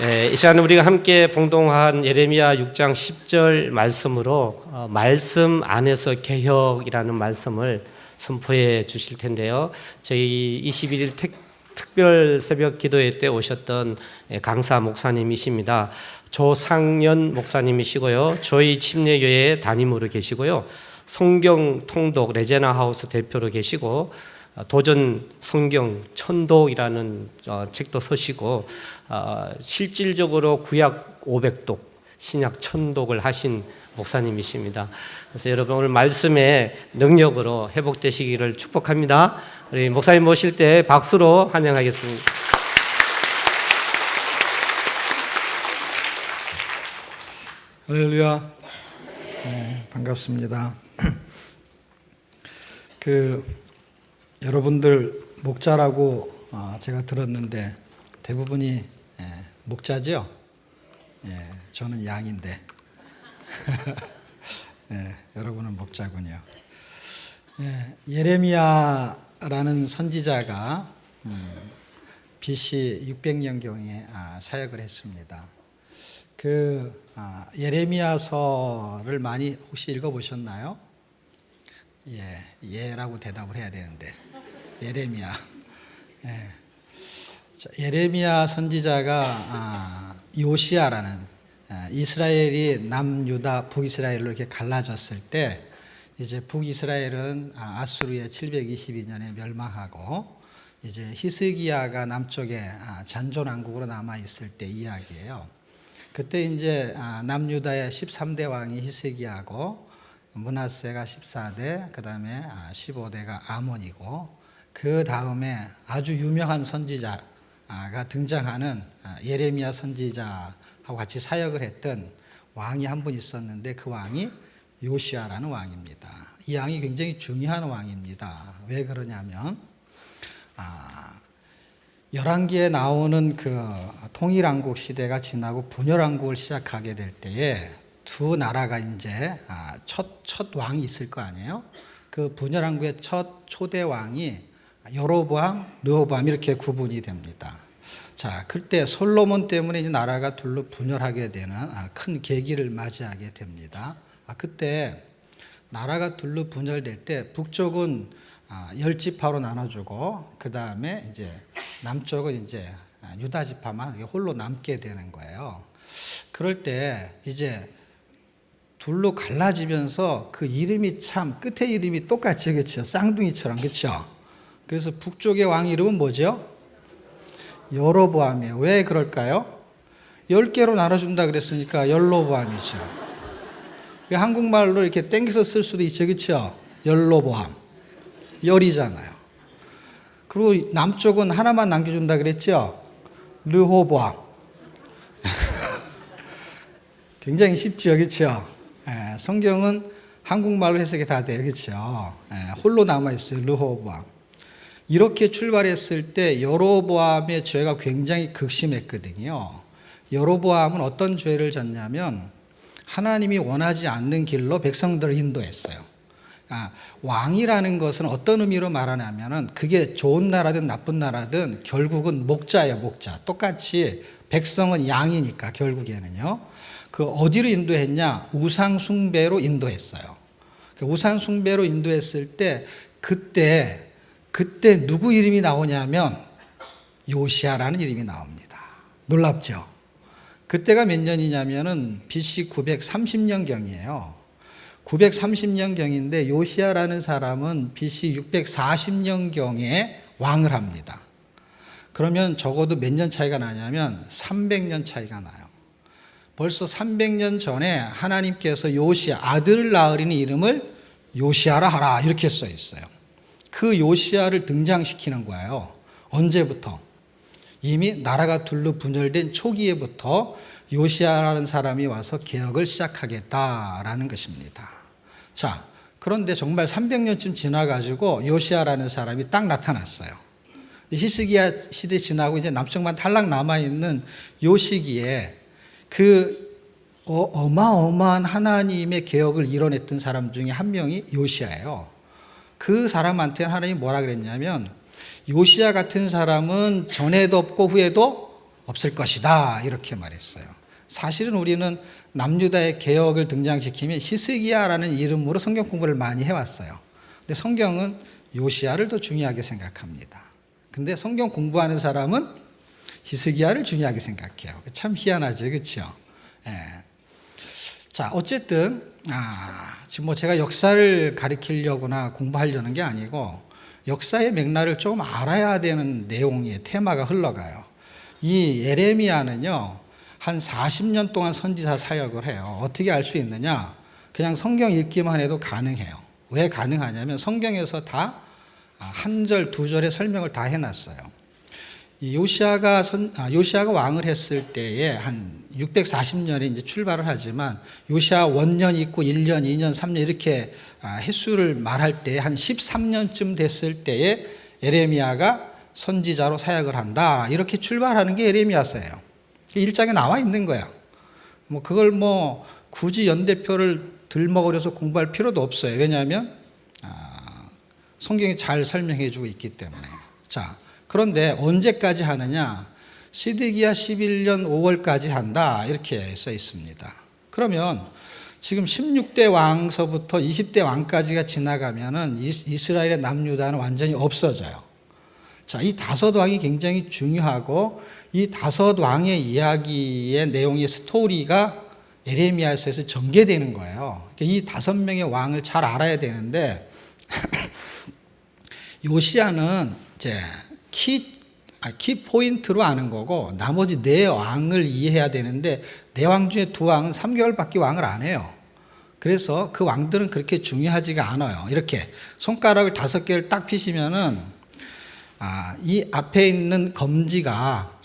이 시간에 우리가 함께 봉독한 예레미야 6장 10절 말씀으로 말씀 안에서 개혁이라는 말씀을 선포해 주실 텐데요. 저희 21일 특별 새벽 기도회 때 오셨던 강사 목사님이십니다. 조상연 목사님이시고요. 저희 침례교회 담임으로 계시고요. 성경 통독 레제나 하우스 대표로 계시고 도전 성경 천독이라는 책도 쓰시고 실질적으로 구약 500독 신약 천독을 하신 목사님이십니다. 그래서 여러분 오늘 말씀의 능력으로 회복되시기를 축복합니다. 우리 목사님 모실 때 박수로 환영하겠습니다. 할렐루야. 네, 반갑습니다. 여러분들 목자라고 제가 들었는데 대부분이 목자죠? 저는 양인데 여러분은 목자군요. 예레미야라는 선지자가 BC 600년경에 사역을 했습니다. 예레미야서를 많이 혹시 읽어보셨나요? 예라고 대답을 해야 되는데 예레미야. 예레미야 선지자가 요시야라는 이스라엘이 남유다 북이스라엘로 이렇게 갈라졌을 때 이제 북이스라엘은 아수르의 722년에 멸망하고 이제 히스기야가 남쪽에 잔존왕국으로 남아 있을 때 이야기예요. 그때 이제 남유다의 13대 왕이 히스기야고 므낫세가 14대, 그 다음에 15대가 아몬이고 그 다음에 아주 유명한 선지자가 등장하는 예레미야 선지자하고 같이 사역을 했던 왕이 한 분 있었는데 그 왕이 요시야라는 왕입니다. 이 왕이 굉장히 중요한 왕입니다. 왜 그러냐면 열왕기에 나오는 그 통일왕국 시대가 지나고 분열왕국을 시작하게 될 때에 두 나라가 이제 첫 왕이 있을 거 아니에요? 그 분열왕국의 첫 초대 왕이 여로보암, 르호보암 이렇게 구분이 됩니다. 자, 그때 솔로몬 때문에 이제 나라가 둘로 분열하게 되는 큰 계기를 맞이하게 됩니다. 그때 나라가 둘로 분열될 때 북쪽은 10지파로 나눠주고 그 다음에 이제 남쪽은 이제 유다 지파만 홀로 남게 되는 거예요. 그럴 때 이제 둘로 갈라지면서 그 이름이 참 끝에 이름이 똑같이 그렇죠. 쌍둥이처럼 그렇죠. 그래서 북쪽의 왕 이름은 뭐죠? 여로보암이에요. 왜 그럴까요? 10개로 나눠준다 그랬으니까 열로보암이죠. 한국말로 이렇게 땡겨서 쓸 수도 있죠. 그렇죠? 열로보암. 열이잖아요. 그리고 남쪽은 하나만 남겨준다 그랬죠? 르호보암. 굉장히 쉽죠. 그렇죠? 성경은 한국말로 해석이 다 돼요. 그렇죠? 홀로 남아있어요. 르호보암. 이렇게 출발했을 때 여로보암의 죄가 굉장히 극심했거든요. 여로보암은 어떤 죄를 졌냐면 하나님이 원하지 않는 길로 백성들을 인도했어요. 왕이라는 것은 어떤 의미로 말하냐면은 그게 좋은 나라든 나쁜 나라든 결국은 목자예요. 목자. 똑같이 백성은 양이니까 결국에는요. 그 어디로 인도했냐? 우상 숭배로 인도했어요. 우상 숭배로 인도했을 때 그때 누구 이름이 나오냐면 요시야라는 이름이 나옵니다. 놀랍죠? 그때가 몇 년이냐면은 BC 930년경이에요. 930년경인데 요시야라는 사람은 BC 640년경에 왕을 합니다. 그러면 적어도 몇 년 차이가 나냐면 300년 차이가 나요. 벌써 300년 전에 하나님께서 요시야, 아들을 낳으리니 이름을 요시야라 하라 이렇게 써 있어요. 그 요시야를 등장시키는 거예요. 언제부터? 이미 나라가 둘로 분열된 초기에부터 요시야라는 사람이 와서 개혁을 시작하겠다라는 것입니다. 자, 그런데 정말 300년쯤 지나가지고 요시야라는 사람이 딱 나타났어요. 히스기야 시대 지나고 이제 남쪽만 탈락 남아있는 요 시기에 어마어마한 하나님의 개혁을 이뤄냈던 사람 중에 한 명이 요시야예요. 그 사람한테는 하나님이 뭐라 그랬냐면 요시야 같은 사람은 전에도 없고 후에도 없을 것이다 이렇게 말했어요. 사실은 우리는 남유다의 개혁을 등장시키며 히스기야라는 이름으로 성경 공부를 많이 해왔어요. 근데 성경은 요시야를 더 중요하게 생각합니다. 근데 성경 공부하는 사람은 히스기야를 중요하게 생각해요. 참 희한하죠, 그렇죠? 예. 자, 어쨌든 지금 뭐 제가 역사를 가리키려거나 공부하려는 게 아니고 역사의 맥락을 좀 알아야 되는 내용의 테마가 흘러가요. 이 예레미야는요, 한 40년 동안 선지자 사역을 해요. 어떻게 알 수 있느냐? 그냥 성경 읽기만 해도 가능해요. 왜 가능하냐면 성경에서 다 한 절, 두 절의 설명을 다 해놨어요. 이 요시야가 왕을 했을 때에 한 640년에 이제 출발을 하지만 요시야 원년 있고 1년, 2년, 3년 이렇게 횟수를 말할 때 한 13년쯤 됐을 때에 예레미야가 선지자로 사역을 한다. 이렇게 출발하는 게 예레미야서예요. 일장에 나와 있는 거야. 뭐 그걸 뭐 굳이 연대표를 들먹으려서 공부할 필요도 없어요. 왜냐하면 성경이 잘 설명해 주고 있기 때문에. 자, 그런데 언제까지 하느냐? 시드기야 11년 5월까지 한다. 이렇게 써 있습니다. 그러면 지금 16대 왕서부터 20대 왕까지가 지나가면은 이스라엘의 남유다는 완전히 없어져요. 자, 이 다섯 왕이 굉장히 중요하고 이 다섯 왕의 이야기의 내용의 스토리가 예레미야서에서 전개되는 거예요. 이 다섯 명의 왕을 잘 알아야 되는데 요시야는 이제 키 포인트로 아는 거고 나머지 네 왕을 이해해야 되는데 네 왕 중에 두 왕은 3개월밖에 왕을 안 해요. 그래서 그 왕들은 그렇게 중요하지가 않아요. 이렇게 손가락을 5개를 딱 피시면은 이 앞에 있는 엄지가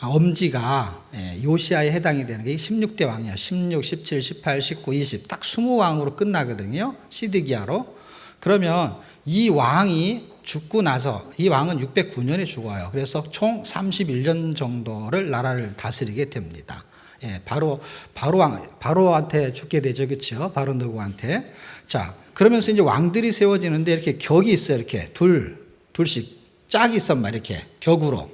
요시야에 해당이 되는 게 16대 왕이야. 16, 17, 18, 19, 20 딱 20왕으로 끝나거든요. 시드기야로. 그러면 이 왕이 죽고 나서 이 왕은 609년에 죽어요. 그래서 총 31년 정도를 나라를 다스리게 됩니다. 예, 바로한테 죽게 되죠, 그렇죠? 바로 누구한테? 자, 그러면서 이제 왕들이 세워지는데 이렇게 격이 있어요. 이렇게 둘씩 짝이 있단 말이에요. 이렇게 격으로.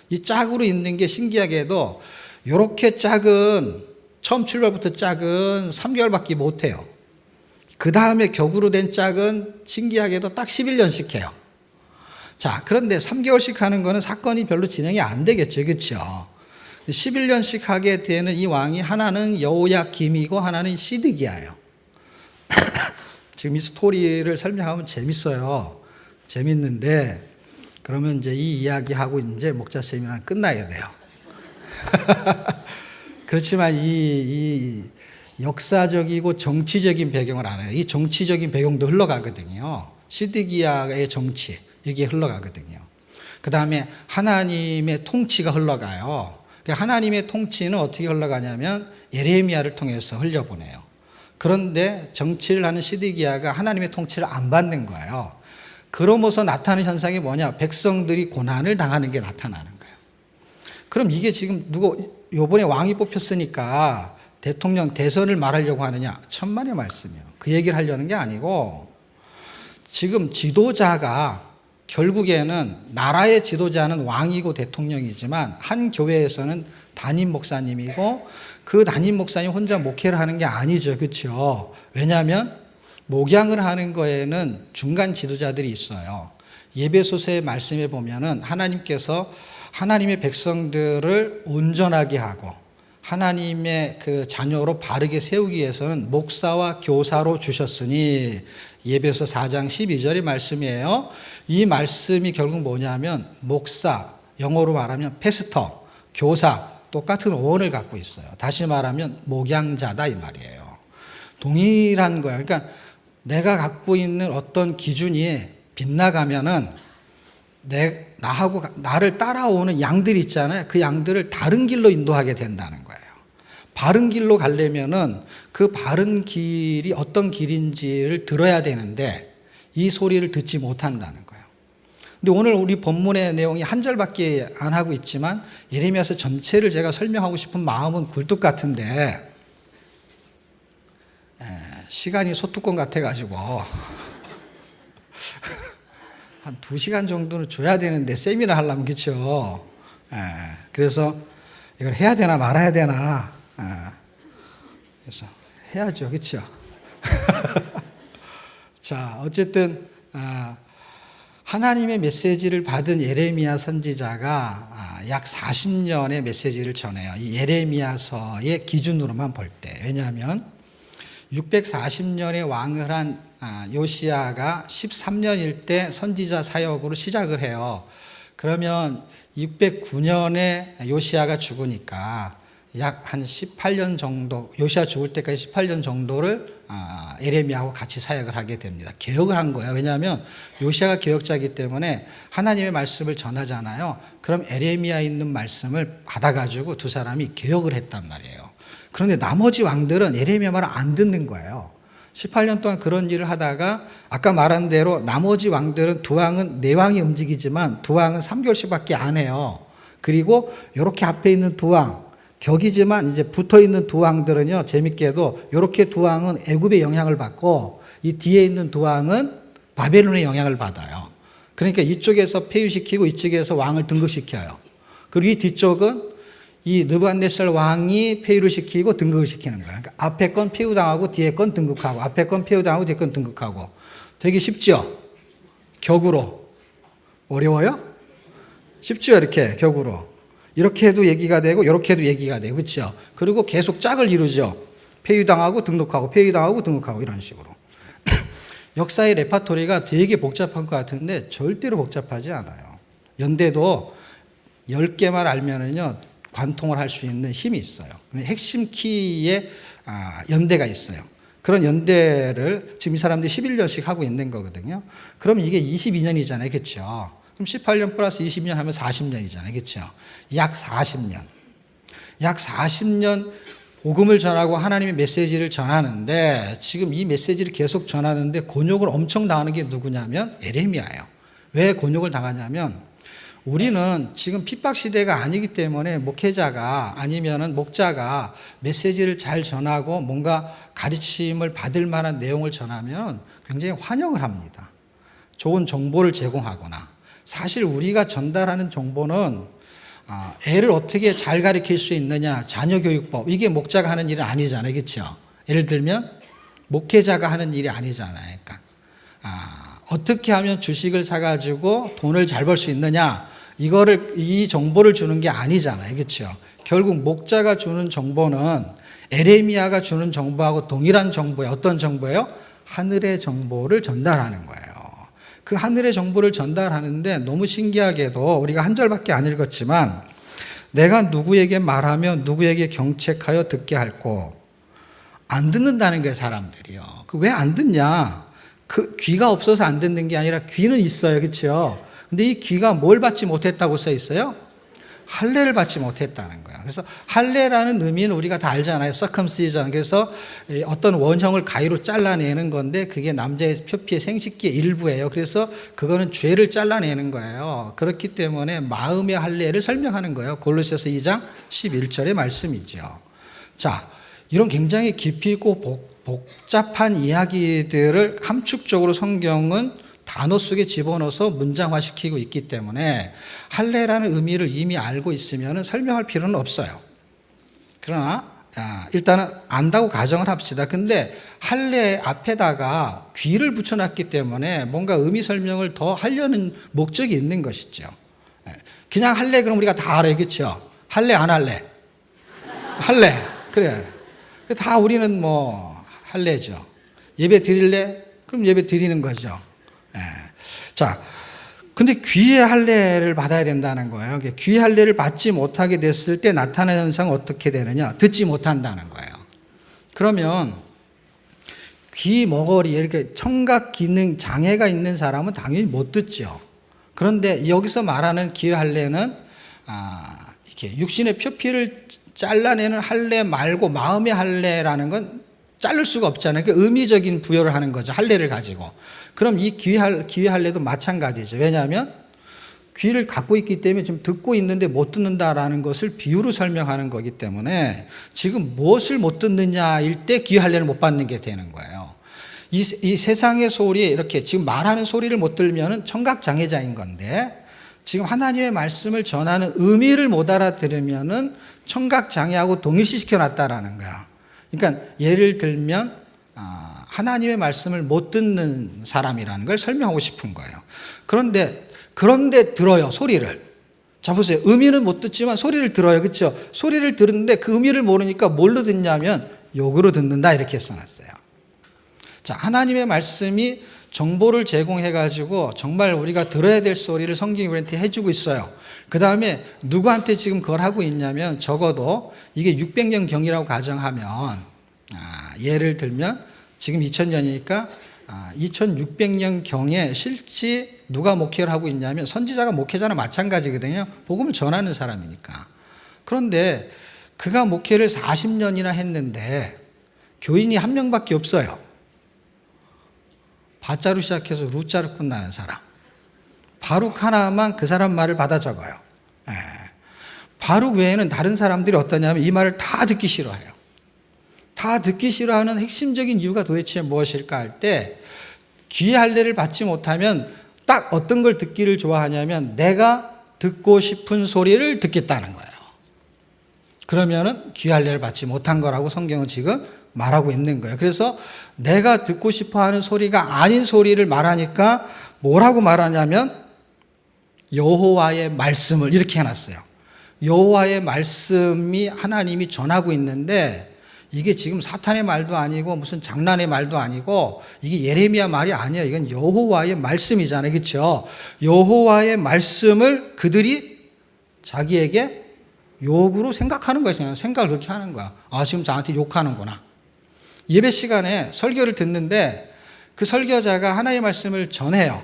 이 짝으로 있는 게 신기하게도 이렇게 짝은 처음 출발부터 짝은 3개월밖에 못 해요. 그 다음에 격으로 된 짝은 신기하게도 딱 11년씩 해요. 자, 그런데 3개월씩 하는 거는 사건이 별로 진행이 안 되겠죠. 그렇죠? 11년씩 하게 되는 이 왕이 하나는 여호야김이고 하나는 시드기야예요. 지금 이 스토리를 설명하면 재밌어요. 재밌는데 그러면 이제 이 이야기하고 이제 목자 세미나는 끝나야 돼요. 그렇지만 이 역사적이고 정치적인 배경을 알아요. 이 정치적인 배경도 흘러가거든요. 시드기야의 정치 여기에 흘러가거든요. 그 다음에 하나님의 통치가 흘러가요. 하나님의 통치는 어떻게 흘러가냐면 예레미야를 통해서 흘려보내요. 그런데 정치를 하는 시드기야가 하나님의 통치를 안 받는 거예요. 그러면서 나타나는 현상이 뭐냐? 백성들이 고난을 당하는 게 나타나는 거예요. 그럼 이게 지금 요번에 왕이 뽑혔으니까 대통령 대선을 말하려고 하느냐? 천만의 말씀이에요. 그 얘기를 하려는 게 아니고 지금 지도자가 결국에는 나라의 지도자는 왕이고 대통령이지만 한 교회에서는 담임 목사님이고 그 담임 목사님 혼자 목회를 하는 게 아니죠. 그렇죠? 왜냐하면 목양을 하는 거에는 중간 지도자들이 있어요. 예배소서의 말씀에 보면은 하나님께서 하나님의 백성들을 온전하게 하고 하나님의 그 자녀로 바르게 세우기 위해서는 목사와 교사로 주셨으니 예배소 4장 12절의 말씀이에요. 이 말씀이 결국 뭐냐면 목사, 영어로 말하면 패스터, 교사 똑같은 어원을 갖고 있어요. 다시 말하면 목양자다 이 말이에요. 동일한 거예요. 그러니까 내가 갖고 있는 어떤 기준이 빗나가면은 나하고 나를 따라오는 양들이 있잖아요. 그 양들을 다른 길로 인도하게 된다는 거예요. 바른 길로 가려면은 그 바른 길이 어떤 길인지를 들어야 되는데 이 소리를 듣지 못한다는 거예요. 근데 오늘 우리 본문의 내용이 한 절밖에 안 하고 있지만 예레미야서 전체를 제가 설명하고 싶은 마음은 굴뚝 같은데 시간이 소뚜껑 같아가지고 한 2시간 정도는 줘야 되는데 세미나 하려면 그렇죠. 그래서 이걸 해야 되나 말아야 되나. 그래서 해야죠, 그렇죠? 자, 어쨌든 하나님의 메시지를 받은 예레미야 선지자가 약 40년의 메시지를 전해요. 이 예레미야서의 기준으로만 볼 때. 왜냐하면 640년의 왕을 한 요시야가 13년일 때 선지자 사역으로 시작을 해요. 그러면 609년에 요시야가 죽으니까 약 한 18년 정도, 요시야 죽을 때까지 18년 정도를 예레미야하고 같이 사역을 하게 됩니다. 개혁을 한 거예요. 왜냐하면 요시야가 개혁자이기 때문에 하나님의 말씀을 전하잖아요. 그럼 예레미야에 있는 말씀을 받아가지고 두 사람이 개혁을 했단 말이에요. 그런데 나머지 왕들은 예레미야 말을 안 듣는 거예요. 18년 동안 그런 일을 하다가 아까 말한 대로 나머지 왕들은 두 왕은 네 왕이 움직이지만 두 왕은 3개월씩밖에 안 해요. 그리고 이렇게 앞에 있는 두 왕, 격이지만 이제 붙어 있는 두 왕들은요, 재밌게도 이렇게 두 왕은 애굽의 영향을 받고 이 뒤에 있는 두 왕은 바벨론의 영향을 받아요. 그러니까 이쪽에서 폐위시키고 이쪽에서 왕을 등극시켜요. 그리고 이 뒤쪽은 이 느부갓네살 왕이 폐위를 시키고 등극을 시키는 거예요. 그러니까 앞에 건 폐위당하고 뒤에 건 등극하고 앞에 건 폐위당하고 뒤에 건 등극하고. 되게 쉽죠? 격으로. 어려워요? 쉽죠? 이렇게 격으로. 이렇게 해도 얘기가 되고 이렇게 해도 얘기가 되고, 그렇죠? 그리고 계속 짝을 이루죠. 폐위당하고 등극하고 폐위당하고 등극하고 이런 식으로. 역사의 레파토리가 되게 복잡한 것 같은데 절대로 복잡하지 않아요. 연대도 10개만 알면은요 관통을 할 수 있는 힘이 있어요. 핵심 키에 연대가 있어요. 그런 연대를 지금 이 사람들이 11년씩 하고 있는 거거든요. 그럼 이게 22년이잖아요. 그렇죠? 그럼 18년 플러스 20년 하면 40년이잖아요. 그렇죠? 약 40년. 약 40년 복음을 전하고 하나님의 메시지를 전하는데 지금 이 메시지를 계속 전하는데 곤욕을 엄청 당하는 게 누구냐면 예레미야예요. 왜 곤욕을 당하냐면 우리는 지금 핍박 시대가 아니기 때문에 목회자가 아니면은 목자가 메시지를 잘 전하고 뭔가 가르침을 받을 만한 내용을 전하면 굉장히 환영을 합니다. 좋은 정보를 제공하거나. 사실 우리가 전달하는 정보는 애를 어떻게 잘 가르칠 수 있느냐, 자녀교육법, 이게 목자가 하는 일은 아니잖아요. 그렇죠? 예를 들면 목회자가 하는 일이 아니잖아요. 그러니까 어떻게 하면 주식을 사가지고 돈을 잘 벌 수 있느냐, 이 정보를 주는 게 아니잖아요. 그렇죠? 결국 목자가 주는 정보는 에레미야가 주는 정보하고 동일한 정보예요. 어떤 정보예요? 하늘의 정보를 전달하는 거예요. 그 하늘의 정보를 전달하는데 너무 신기하게도 우리가 한 절밖에 안 읽었지만 내가 누구에게 말하며 누구에게 경책하여 듣게 할꼬. 안 듣는다는 게 사람들이요. 왜 안 듣냐? 그 귀가 없어서 안 듣는 게 아니라 귀는 있어요. 그렇죠? 근데 이 귀가 뭘 받지 못했다고 써 있어요? 할례를 받지 못했다는 거예요. 그래서 할례라는 의미는 우리가 다 알잖아요. circumcision. 그래서 어떤 원형을 가위로 잘라내는 건데 그게 남자의 표피의 생식기의 일부예요. 그래서 그거는 죄를 잘라내는 거예요. 그렇기 때문에 마음의 할례를 설명하는 거예요. 골로새서 2장 11절의 말씀이죠. 자, 이런 굉장히 깊이 있고 복잡한 이야기들을 함축적으로 성경은 단어 속에 집어넣어서 문장화시키고 있기 때문에 할례라는 의미를 이미 알고 있으면 설명할 필요는 없어요. 그러나 일단은 안다고 가정을 합시다. 근데 할례 앞에다가 귀를 붙여놨기 때문에 뭔가 의미 설명을 더 하려는 목적이 있는 것이죠. 그냥 할례 그럼 우리가 다 알아요. 그렇죠? 할례 안 할례? 할례. 그래. 다 우리는 뭐 할례죠. 예배 드릴래? 그럼 예배 드리는 거죠. 자, 근데 귀의 할례를 받아야 된다는 거예요. 귀의 할례를 받지 못하게 됐을 때 나타나는 현상은 어떻게 되느냐? 듣지 못한다는 거예요. 그러면 귀 먹거리 이렇게 청각 기능 장애가 있는 사람은 당연히 못 듣죠. 그런데 여기서 말하는 귀의 할례는 이렇게 육신의 표피를 잘라내는 할례 말고 마음의 할례라는 건 자를 수가 없잖아요. 그 의미적인 부여를 하는 거죠. 할례를 가지고. 그럼 이 귀의 할례도 마찬가지죠. 왜냐하면 귀를 갖고 있기 때문에 지금 듣고 있는데 못 듣는다라는 것을 비유로 설명하는 거기 때문에 지금 무엇을 못 듣느냐일 때 귀의 할례를 못 받는 게 되는 거예요. 이 세상의 소리 이렇게 지금 말하는 소리를 못 들면은 청각 장애자인 건데 지금 하나님의 말씀을 전하는 의미를 못 알아들으면은 청각 장애하고 동일시시켜 놨다라는 거야. 그러니까 예를 들면 하나님의 말씀을 못 듣는 사람이라는 걸 설명하고 싶은 거예요. 그런데 들어요, 소리를. 자, 보세요. 의미는 못 듣지만 소리를 들어요. 그렇죠? 소리를 들었는데 그 의미를 모르니까 뭘로 듣냐면 욕으로 듣는다, 이렇게 써놨어요. 자, 하나님의 말씀이 정보를 제공해가지고 정말 우리가 들어야 될 소리를 성경이 우리한테 해주고 있어요. 그 다음에 누구한테 지금 그걸 하고 있냐면 적어도 이게 600년 경이라고 가정하면 예를 들면 지금 2000년이니까 2600년 경에 실제 누가 목회를 하고 있냐면 선지자가 목회자나 마찬가지거든요. 복음을 전하는 사람이니까. 그런데 그가 목회를 40년이나 했는데 교인이 한 명밖에 없어요. 바자로 시작해서 루자로 끝나는 사람. 바룩 하나만 그 사람 말을 받아 적어요. 바룩 외에는 다른 사람들이 어떠냐면 이 말을 다 듣기 싫어해요. 다 듣기 싫어하는 핵심적인 이유가 도대체 무엇일까 할 때 귀의 할례를 받지 못하면 딱 어떤 걸 듣기를 좋아하냐면 내가 듣고 싶은 소리를 듣겠다는 거예요. 그러면은 귀의 할례를 받지 못한 거라고 성경은 지금 말하고 있는 거예요. 그래서 내가 듣고 싶어 하는 소리가 아닌 소리를 말하니까 뭐라고 말하냐면 여호와의 말씀을 이렇게 해놨어요. 여호와의 말씀이 하나님이 전하고 있는데 이게 지금 사탄의 말도 아니고 무슨 장난의 말도 아니고 이게 예레미야 말이 아니에요. 이건 여호와의 말씀이잖아요. 그렇죠? 여호와의 말씀을 그들이 자기에게 욕으로 생각하는 거예요. 생각을 그렇게 하는 거야. 지금 저한테 욕하는구나. 예배 시간에 설교를 듣는데 그 설교자가 하나님의 말씀을 전해요.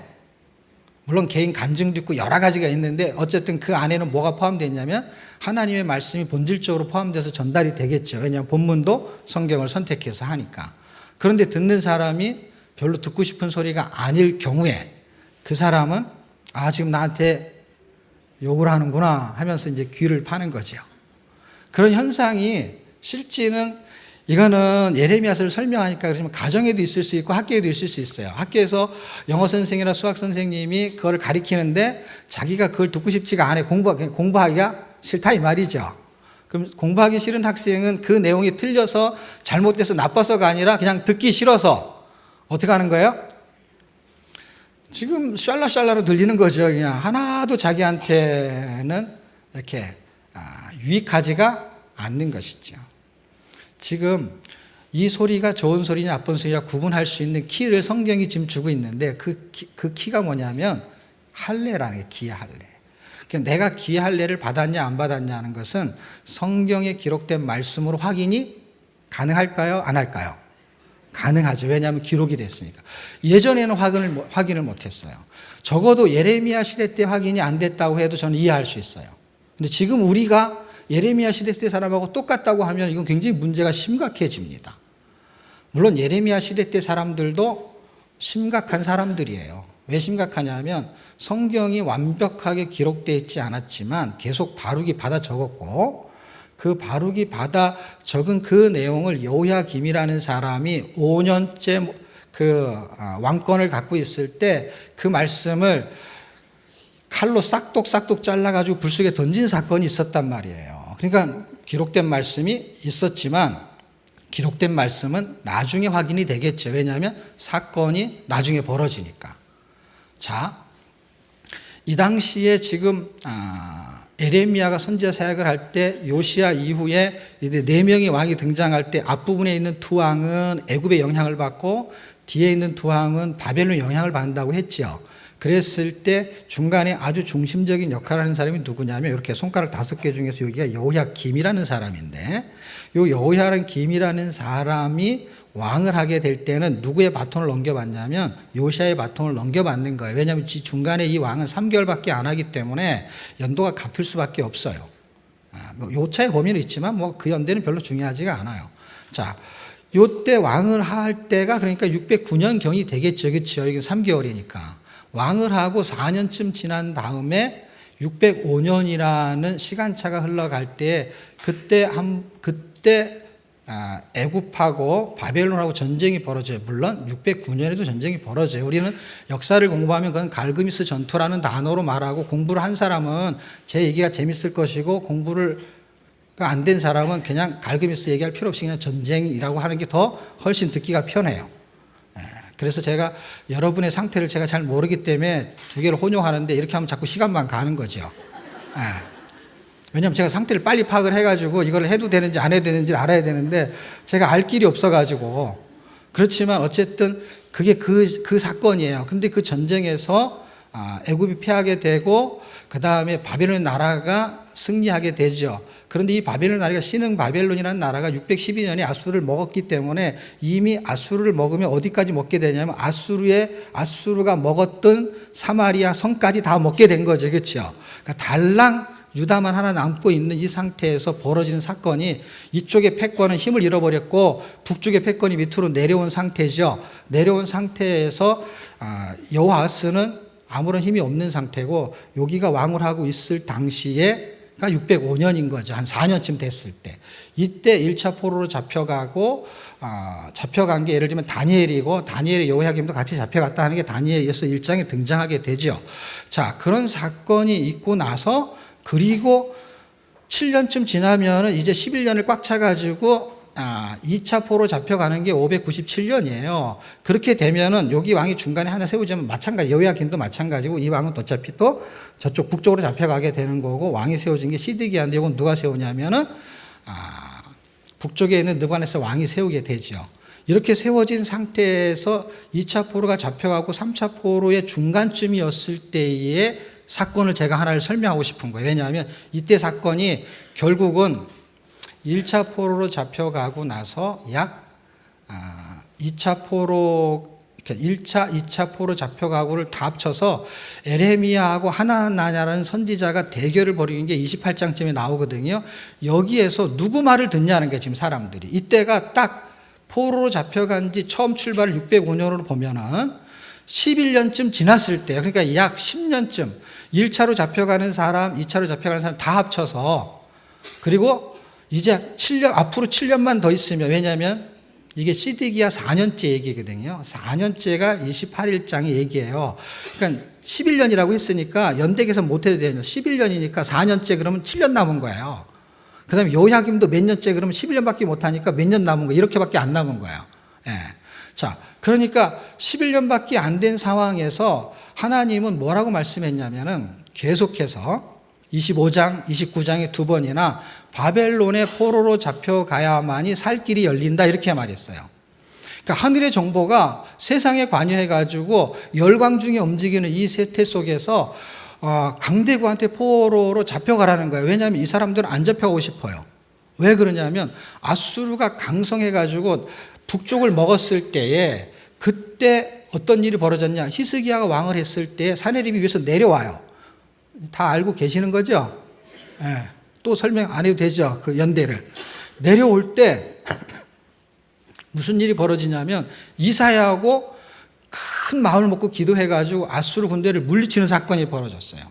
물론 개인 간증도 있고 여러 가지가 있는데 어쨌든 그 안에는 뭐가 포함되어 있냐면 하나님의 말씀이 본질적으로 포함돼서 전달이 되겠죠. 왜냐하면 본문도 성경을 선택해서 하니까. 그런데 듣는 사람이 별로 듣고 싶은 소리가 아닐 경우에 그 사람은 지금 나한테 욕을 하는구나 하면서 이제 귀를 파는 거죠. 그런 현상이 실제는 이거는 예레미야서를 설명하니까 그러면 가정에도 있을 수 있고 학교에도 있을 수 있어요. 학교에서 영어 선생이나 수학 선생님이 그걸 가르치는데 자기가 그걸 듣고 싶지가 않아요. 공부하기가 싫다 이 말이죠. 그럼 공부하기 싫은 학생은 그 내용이 틀려서 잘못돼서 나빠서가 아니라 그냥 듣기 싫어서 어떻게 하는 거예요? 지금 샬라샬라로 들리는 거죠. 그냥 하나도 자기한테는 이렇게 유익하지가 않는 것이죠. 지금 이 소리가 좋은 소리냐 나쁜 소리냐 구분할 수 있는 키를 성경이 지금 주고 있는데 그 키가 뭐냐면 할례라는 게 기의 할례. 그러니까 내가 기의 할례를 받았냐 안 받았냐 하는 것은 성경에 기록된 말씀으로 확인이 가능할까요? 안 할까요? 가능하죠. 왜냐하면 기록이 됐으니까. 예전에는 확인을 못했어요. 적어도 예레미야 시대 때 확인이 안 됐다고 해도 저는 이해할 수 있어요. 근데 지금 우리가 예레미야 시대 때 사람하고 똑같다고 하면 이건 굉장히 문제가 심각해집니다. 물론 예레미야 시대 때 사람들도 심각한 사람들이에요. 왜 심각하냐면 성경이 완벽하게 기록되어 있지 않았지만 계속 바룩이 받아 적었고 그 바룩이 받아 적은 그 내용을 여호야김이라는 사람이 5년째 왕권을 갖고 있을 때 그 말씀을 칼로 싹둑싹둑 잘라가지고 불 속에 던진 사건이 있었단 말이에요. 그러니까 기록된 말씀이 있었지만 기록된 말씀은 나중에 확인이 되겠죠. 왜냐하면 사건이 나중에 벌어지니까. 자, 이 당시에 지금 에레미야가 선지자 사역을 할 때 요시야 이후에 이제 4명의 왕이 등장할 때 앞부분에 있는 두 왕은 애굽의 영향을 받고 뒤에 있는 두 왕은 바벨론의 영향을 받는다고 했죠. 그랬을 때 중간에 아주 중심적인 역할을 하는 사람이 누구냐면 이렇게 손가락 5개 중에서 여기가 여호야김이라는 사람인데 이 여호야김이라는 사람이 왕을 하게 될 때는 누구의 바톤을 넘겨받냐면 요시야의 바톤을 넘겨받는 거예요. 왜냐하면 중간에 이 왕은 3개월밖에 안 하기 때문에 연도가 같을 수밖에 없어요. 요차의 범위는 있지만 그 연대는 별로 중요하지가 않아요. 자, 요때 왕을 할 때가 그러니까 609년경이 되겠죠. 그렇죠? 이게 3개월이니까. 왕을 하고 4년쯤 지난 다음에 605년이라는 시간차가 흘러갈 때 그때 애굽하고 바벨론하고 전쟁이 벌어져요. 물론 609년에도 전쟁이 벌어져요. 우리는 역사를 공부하면 그건 갈그미스 전투라는 단어로 말하고, 공부를 한 사람은 제 얘기가 재밌을 것이고, 공부를 안 된 사람은 그냥 갈그미스 얘기할 필요 없이 그냥 전쟁이라고 하는 게 더 훨씬 듣기가 편해요. 그래서 제가 여러분의 상태를 제가 잘 모르기 때문에 두 개를 혼용하는데, 이렇게 하면 자꾸 시간만 가는 거죠. 왜냐하면 제가 상태를 빨리 파악을 해가지고 이걸 해도 되는지 안 해도 되는지를 알아야 되는데 제가 알 길이 없어가지고. 그렇지만 어쨌든 그게 그 사건이에요. 근데 그 전쟁에서 애굽이 패하게 되고 그 다음에 바벨론 나라가 승리하게 되죠. 그런데 이 바벨론 나라가 신흥 바벨론이라는 나라가 612년에 아수르를 먹었기 때문에, 이미 아수르를 먹으면 어디까지 먹게 되냐면 아수르가 먹었던 사마리아 성까지 다 먹게 된 거죠. 그렇죠? 그러니까 달랑 유다만 하나 남고 있는 이 상태에서 벌어지는 사건이, 이쪽의 패권은 힘을 잃어버렸고 북쪽의 패권이 밑으로 내려온 상태죠. 내려온 상태에서 여호아스는 아무런 힘이 없는 상태고, 여기가 왕을 하고 있을 당시에 가 605년인 거죠. 한 4년쯤 됐을 때. 이때 1차 포로로 잡혀가고, 잡혀간 게 예를 들면 다니엘이고, 다니엘의 여호야김도 같이 잡혀갔다 하는 게 다니엘에서 1장에 등장하게 되죠. 자, 그런 사건이 있고 나서, 그리고 7년쯤 지나면은 이제 11년을 꽉 차가지고 2차 포로 잡혀가는 게 597년이에요. 그렇게 되면은 여기 왕이 중간에 하나 세우자면 마찬가지, 여호야긴도 마찬가지고, 이 왕은 어차피 또 저쪽 북쪽으로 잡혀가게 되는 거고, 왕이 세워진 게 시드기야인데, 이건 누가 세우냐면은 북쪽에 있는 느부갓네살 왕이 세우게 되죠. 이렇게 세워진 상태에서 2차 포로가 잡혀가고 3차 포로의 중간쯤이었을 때의 사건을 제가 하나를 설명하고 싶은 거예요. 왜냐하면 이때 사건이 결국은 1차 포로로 잡혀가고 나서 약 2차 포로, 1차, 2차 포로 잡혀가고를 다 합쳐서 에레미야하고 하나냐라는 선지자가 대결을 벌이는 게 28장쯤에 나오거든요. 여기에서 누구 말을 듣냐는 게 지금 사람들이. 이때가 딱 포로로 잡혀간 지 처음 출발을 605년으로 보면은 11년쯤 지났을 때, 그러니까 약 10년쯤 1차로 잡혀가는 사람, 2차로 잡혀가는 사람 다 합쳐서, 그리고 이제 앞으로 7년만 더 있으면, 왜냐하면 이게 시드기야 4년째 얘기거든요. 4년째가 28일장의 얘기예요. 그러니까 11년이라고 했으니까 연대개서 못해도 되죠. 11년이니까 4년째 그러면 7년 남은 거예요. 그 다음에 여호야김도 몇 년째 그러면 11년밖에 못하니까 몇 년 남은 거예요. 이렇게밖에 안 남은 거예요. 예. 자, 그러니까 11년밖에 안 된 상황에서 하나님은 뭐라고 말씀했냐면은 계속해서 25장, 29장에 두 번이나 바벨론의 포로로 잡혀가야만이 살 길이 열린다, 이렇게 말했어요. 그러니까 하늘의 정보가 세상에 관여해가지고 열광 중에 움직이는 이 세태 속에서 강대국한테 포로로 잡혀가라는 거예요. 왜냐하면 이 사람들은 안 잡혀가고 싶어요. 왜 그러냐면 아수르가 강성해가지고 북쪽을 먹었을 때에, 그때 어떤 일이 벌어졌냐, 히스기야가 왕을 했을 때 사내립이 위에서 내려와요. 다 알고 계시는 거죠? 예. 또 설명 안 해도 되죠? 그 연대를. 내려올 때 무슨 일이 벌어지냐면 이사야하고 큰 마음을 먹고 기도해가지고 아수르 군대를 물리치는 사건이 벌어졌어요.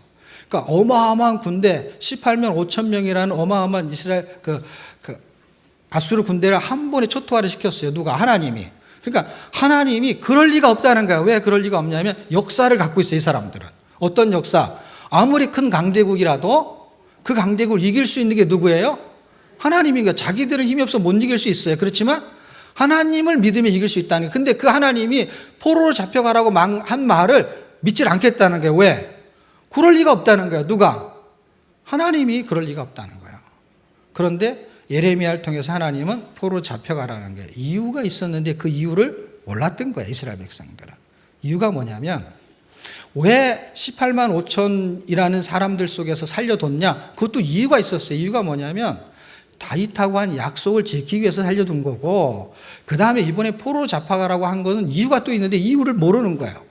그러니까 어마어마한 군대, 18만 5천 명이라는 어마어마한 이스라엘 아수르 군대를 한 번에 초토화를 시켰어요. 누가? 하나님이. 그러니까 하나님이 그럴 리가 없다는 거예요. 왜 그럴 리가 없냐면 역사를 갖고 있어요, 이 사람들은. 어떤 역사? 아무리 큰 강대국이라도 그 강대국을 이길 수 있는 게 누구예요? 하나님이니까. 자기들은 힘이 없어 못 이길 수 있어요. 그렇지만 하나님을 믿으면 이길 수 있다는 거예요. 근데 그 하나님이 포로로 잡혀가라고 한 말을 믿질 않겠다는 거예요. 왜? 그럴 리가 없다는 거예요. 누가? 하나님이 그럴 리가 없다는 거예요. 그런데 예레미야를 통해서 하나님은 포로로 잡혀가라는 거예요. 이유가 있었는데 그 이유를 몰랐던 거예요, 이스라엘 백성들은. 이유가 뭐냐면, 왜 18만 5천이라는 사람들 속에서 살려뒀냐? 그것도 이유가 있었어요. 이유가 뭐냐면 다윗하고 한 약속을 지키기 위해서 살려둔 거고, 그 다음에 이번에 포로로 잡아가라고 한 것은 이유가 또 있는데 이유를 모르는 거예요.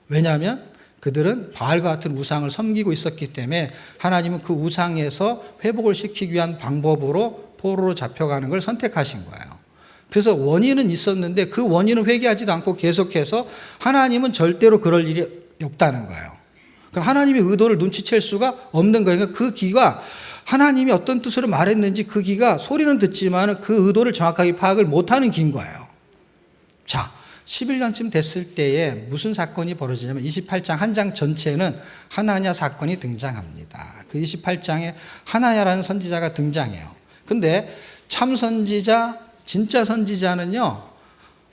왜냐하면 그들은 바알과 같은 우상을 섬기고 있었기 때문에 하나님은 그 우상에서 회복을 시키기 위한 방법으로 포로로 잡혀가는 걸 선택하신 거예요. 그래서 원인은 있었는데 그 원인은 회개하지도 않고 계속해서 하나님은 절대로 그럴 일이 없다는 거예요. 그럼 하나님의 의도를 눈치챌 수가 없는 거예요. 그러니까 그 기가 하나님이 어떤 뜻으로 말했는지 그 기가 소리는 듣지만 그 의도를 정확하게 파악을 못하는 기인 거예요. 자, 11년쯤 됐을 때에 무슨 사건이 벌어지냐면 28장 한 장 전체는 하나냐 사건이 등장합니다. 그 28장에 하나냐라는 선지자가 등장해요. 근데 참 선지자, 진짜 선지자는요,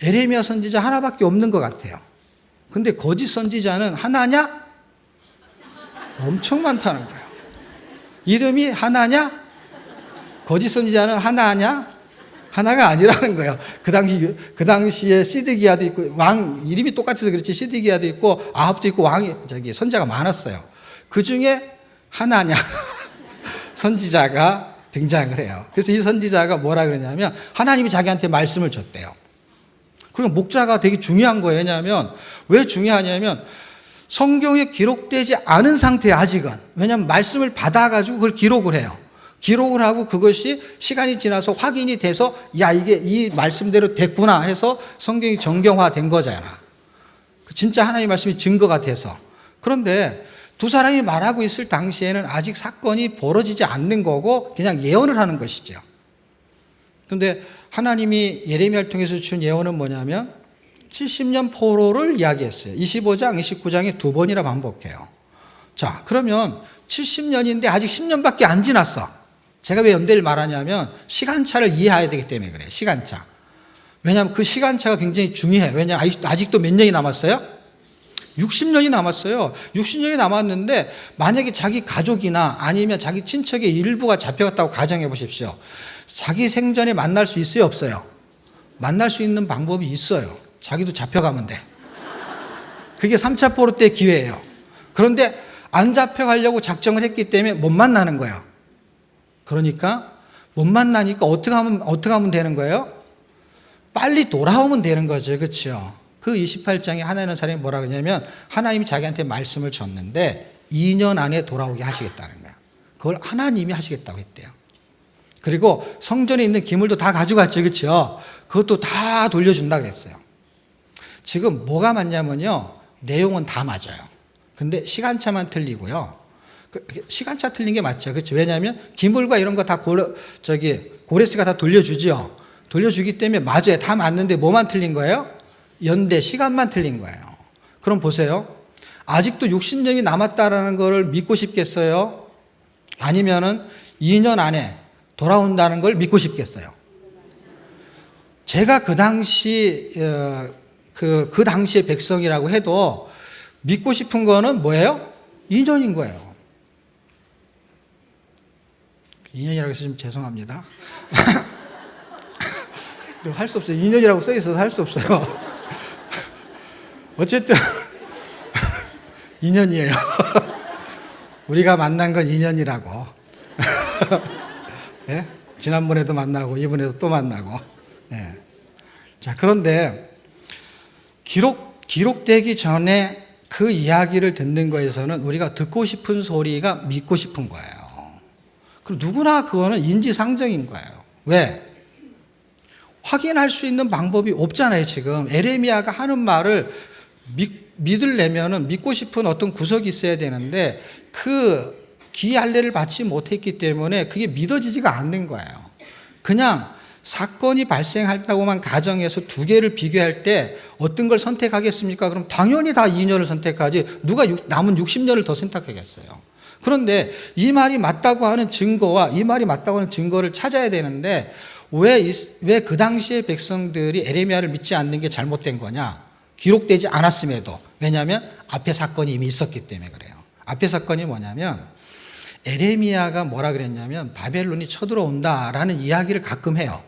에레미야 선지자 하나밖에 없는 것 같아요. 근데 거짓 선지자는 하나냐? 엄청 많다는 거예요. 이름이 하나냐? 거짓 선지자는 하나냐? 하나가 아니라는 거예요. 그 당시에 시드기야도 있고, 왕, 이름이 똑같아서 그렇지, 시드기야도 있고, 아합도 있고, 선지자가 많았어요. 그 중에 하나냐? 선지자가 등장을 해요. 그래서 이 선지자가 뭐라 그러냐면, 하나님이 자기한테 말씀을 줬대요. 그리고 목자가 되게 중요한 거예요. 왜냐하면, 왜 중요하냐면, 성경에 기록되지 않은 상태에 아직은. 왜냐하면 말씀을 받아가지고 그걸 기록을 해요. 기록을 하고 그것이 시간이 지나서 확인이 돼서 야, 이게 이 말씀대로 됐구나 해서 성경이 정경화된 거잖아. 진짜 하나님의 말씀이 증거가 돼서. 그런데 두 사람이 말하고 있을 당시에는 아직 사건이 벌어지지 않는 거고 그냥 예언을 하는 것이죠. 그런데 하나님이 예레미야를 통해서 준 예언은 뭐냐면 70년 포로를 이야기했어요. 25장, 29장에 두 번이나 반복해요. 자, 그러면 70년인데 아직 10년밖에 안 지났어. 제가 왜 연대를 말하냐면 시간차를 이해해야 되기 때문에 그래요. 시간차. 왜냐하면 그 시간차가 굉장히 중요해요. 왜냐하면 아직도 몇 년이 남았어요? 60년이 남았어요. 60년이 남았는데 만약에 자기 가족이나 아니면 자기 친척의 일부가 잡혀갔다고 가정해 보십시오. 자기 생전에 만날 수 있어요? 없어요? 만날 수 있는 방법이 있어요. 자기도 잡혀가면 돼. 그게 3차 포로 때 기회예요. 그런데 안 잡혀가려고 작정을 했기 때문에 못 만나는 거예요. 그러니까 못 만나니까 어떻게 하면 되는 거예요? 빨리 돌아오면 되는 거죠. 그렇죠? 그 28장에 하나님은 사람이 뭐라 그러냐면 하나님이 자기한테 말씀을 줬는데 2년 안에 돌아오게 하시겠다는 거예요. 그걸 하나님이 하시겠다고 했대요. 그리고 성전에 있는 기물도 다 가져갔죠. 그렇죠? 그것도 다 돌려준다 그랬어요. 지금 뭐가 맞냐면요. 내용은 다 맞아요. 근데 시간차만 틀리고요. 시간차 틀린 게 맞죠. 그렇죠. 왜냐하면 기물과 이런 거 다 고레스가 다 돌려주죠. 돌려주기 때문에 맞아요. 다 맞는데 뭐만 틀린 거예요? 연대 시간만 틀린 거예요. 그럼 보세요. 아직도 60년이 남았다라는 걸 믿고 싶겠어요? 아니면은 2년 안에 돌아온다는 걸 믿고 싶겠어요? 제가 그 당시의 백성이라고 해도 믿고 싶은 거는 뭐예요? 2년인 거예요. 2년이라고 해서 좀 죄송합니다. 할 수 없어요. 2년이라고 써 있어서 할 수 없어요. 어쨌든 2년이에요. 우리가 만난 건 2년이라고. 네? 지난번에도 만나고 이번에도 또 만나고. 네. 자, 그런데 기록되기 전에 그 이야기를 듣는 거에서는 우리가 듣고 싶은 소리가 믿고 싶은 거예요. 그럼 누구나 그거는 인지상정인 거예요. 왜? 확인할 수 있는 방법이 없잖아요, 지금. 에레미야가 하는 말을 믿으려면은 믿고 싶은 어떤 구석이 있어야 되는데 그 기할례를 받지 못했기 때문에 그게 믿어지지가 않는 거예요. 그냥 사건이 발생했다고만 가정해서 두 개를 비교할 때 어떤 걸 선택하겠습니까? 그럼 당연히 다 2년을 선택하지 누가 남은 60년을 더 선택하겠어요. 그런데 이 말이 맞다고 하는 증거와 이 말이 맞다고 하는 증거를 찾아야 되는데 왜 그 당시의 백성들이 에레미야를 믿지 않는 게 잘못된 거냐? 기록되지 않았음에도. 왜냐하면 앞에 사건이 이미 있었기 때문에 그래요. 앞에 사건이 뭐냐면 에레미야가 뭐라 그랬냐면 바벨론이 쳐들어온다라는 이야기를 가끔 해요.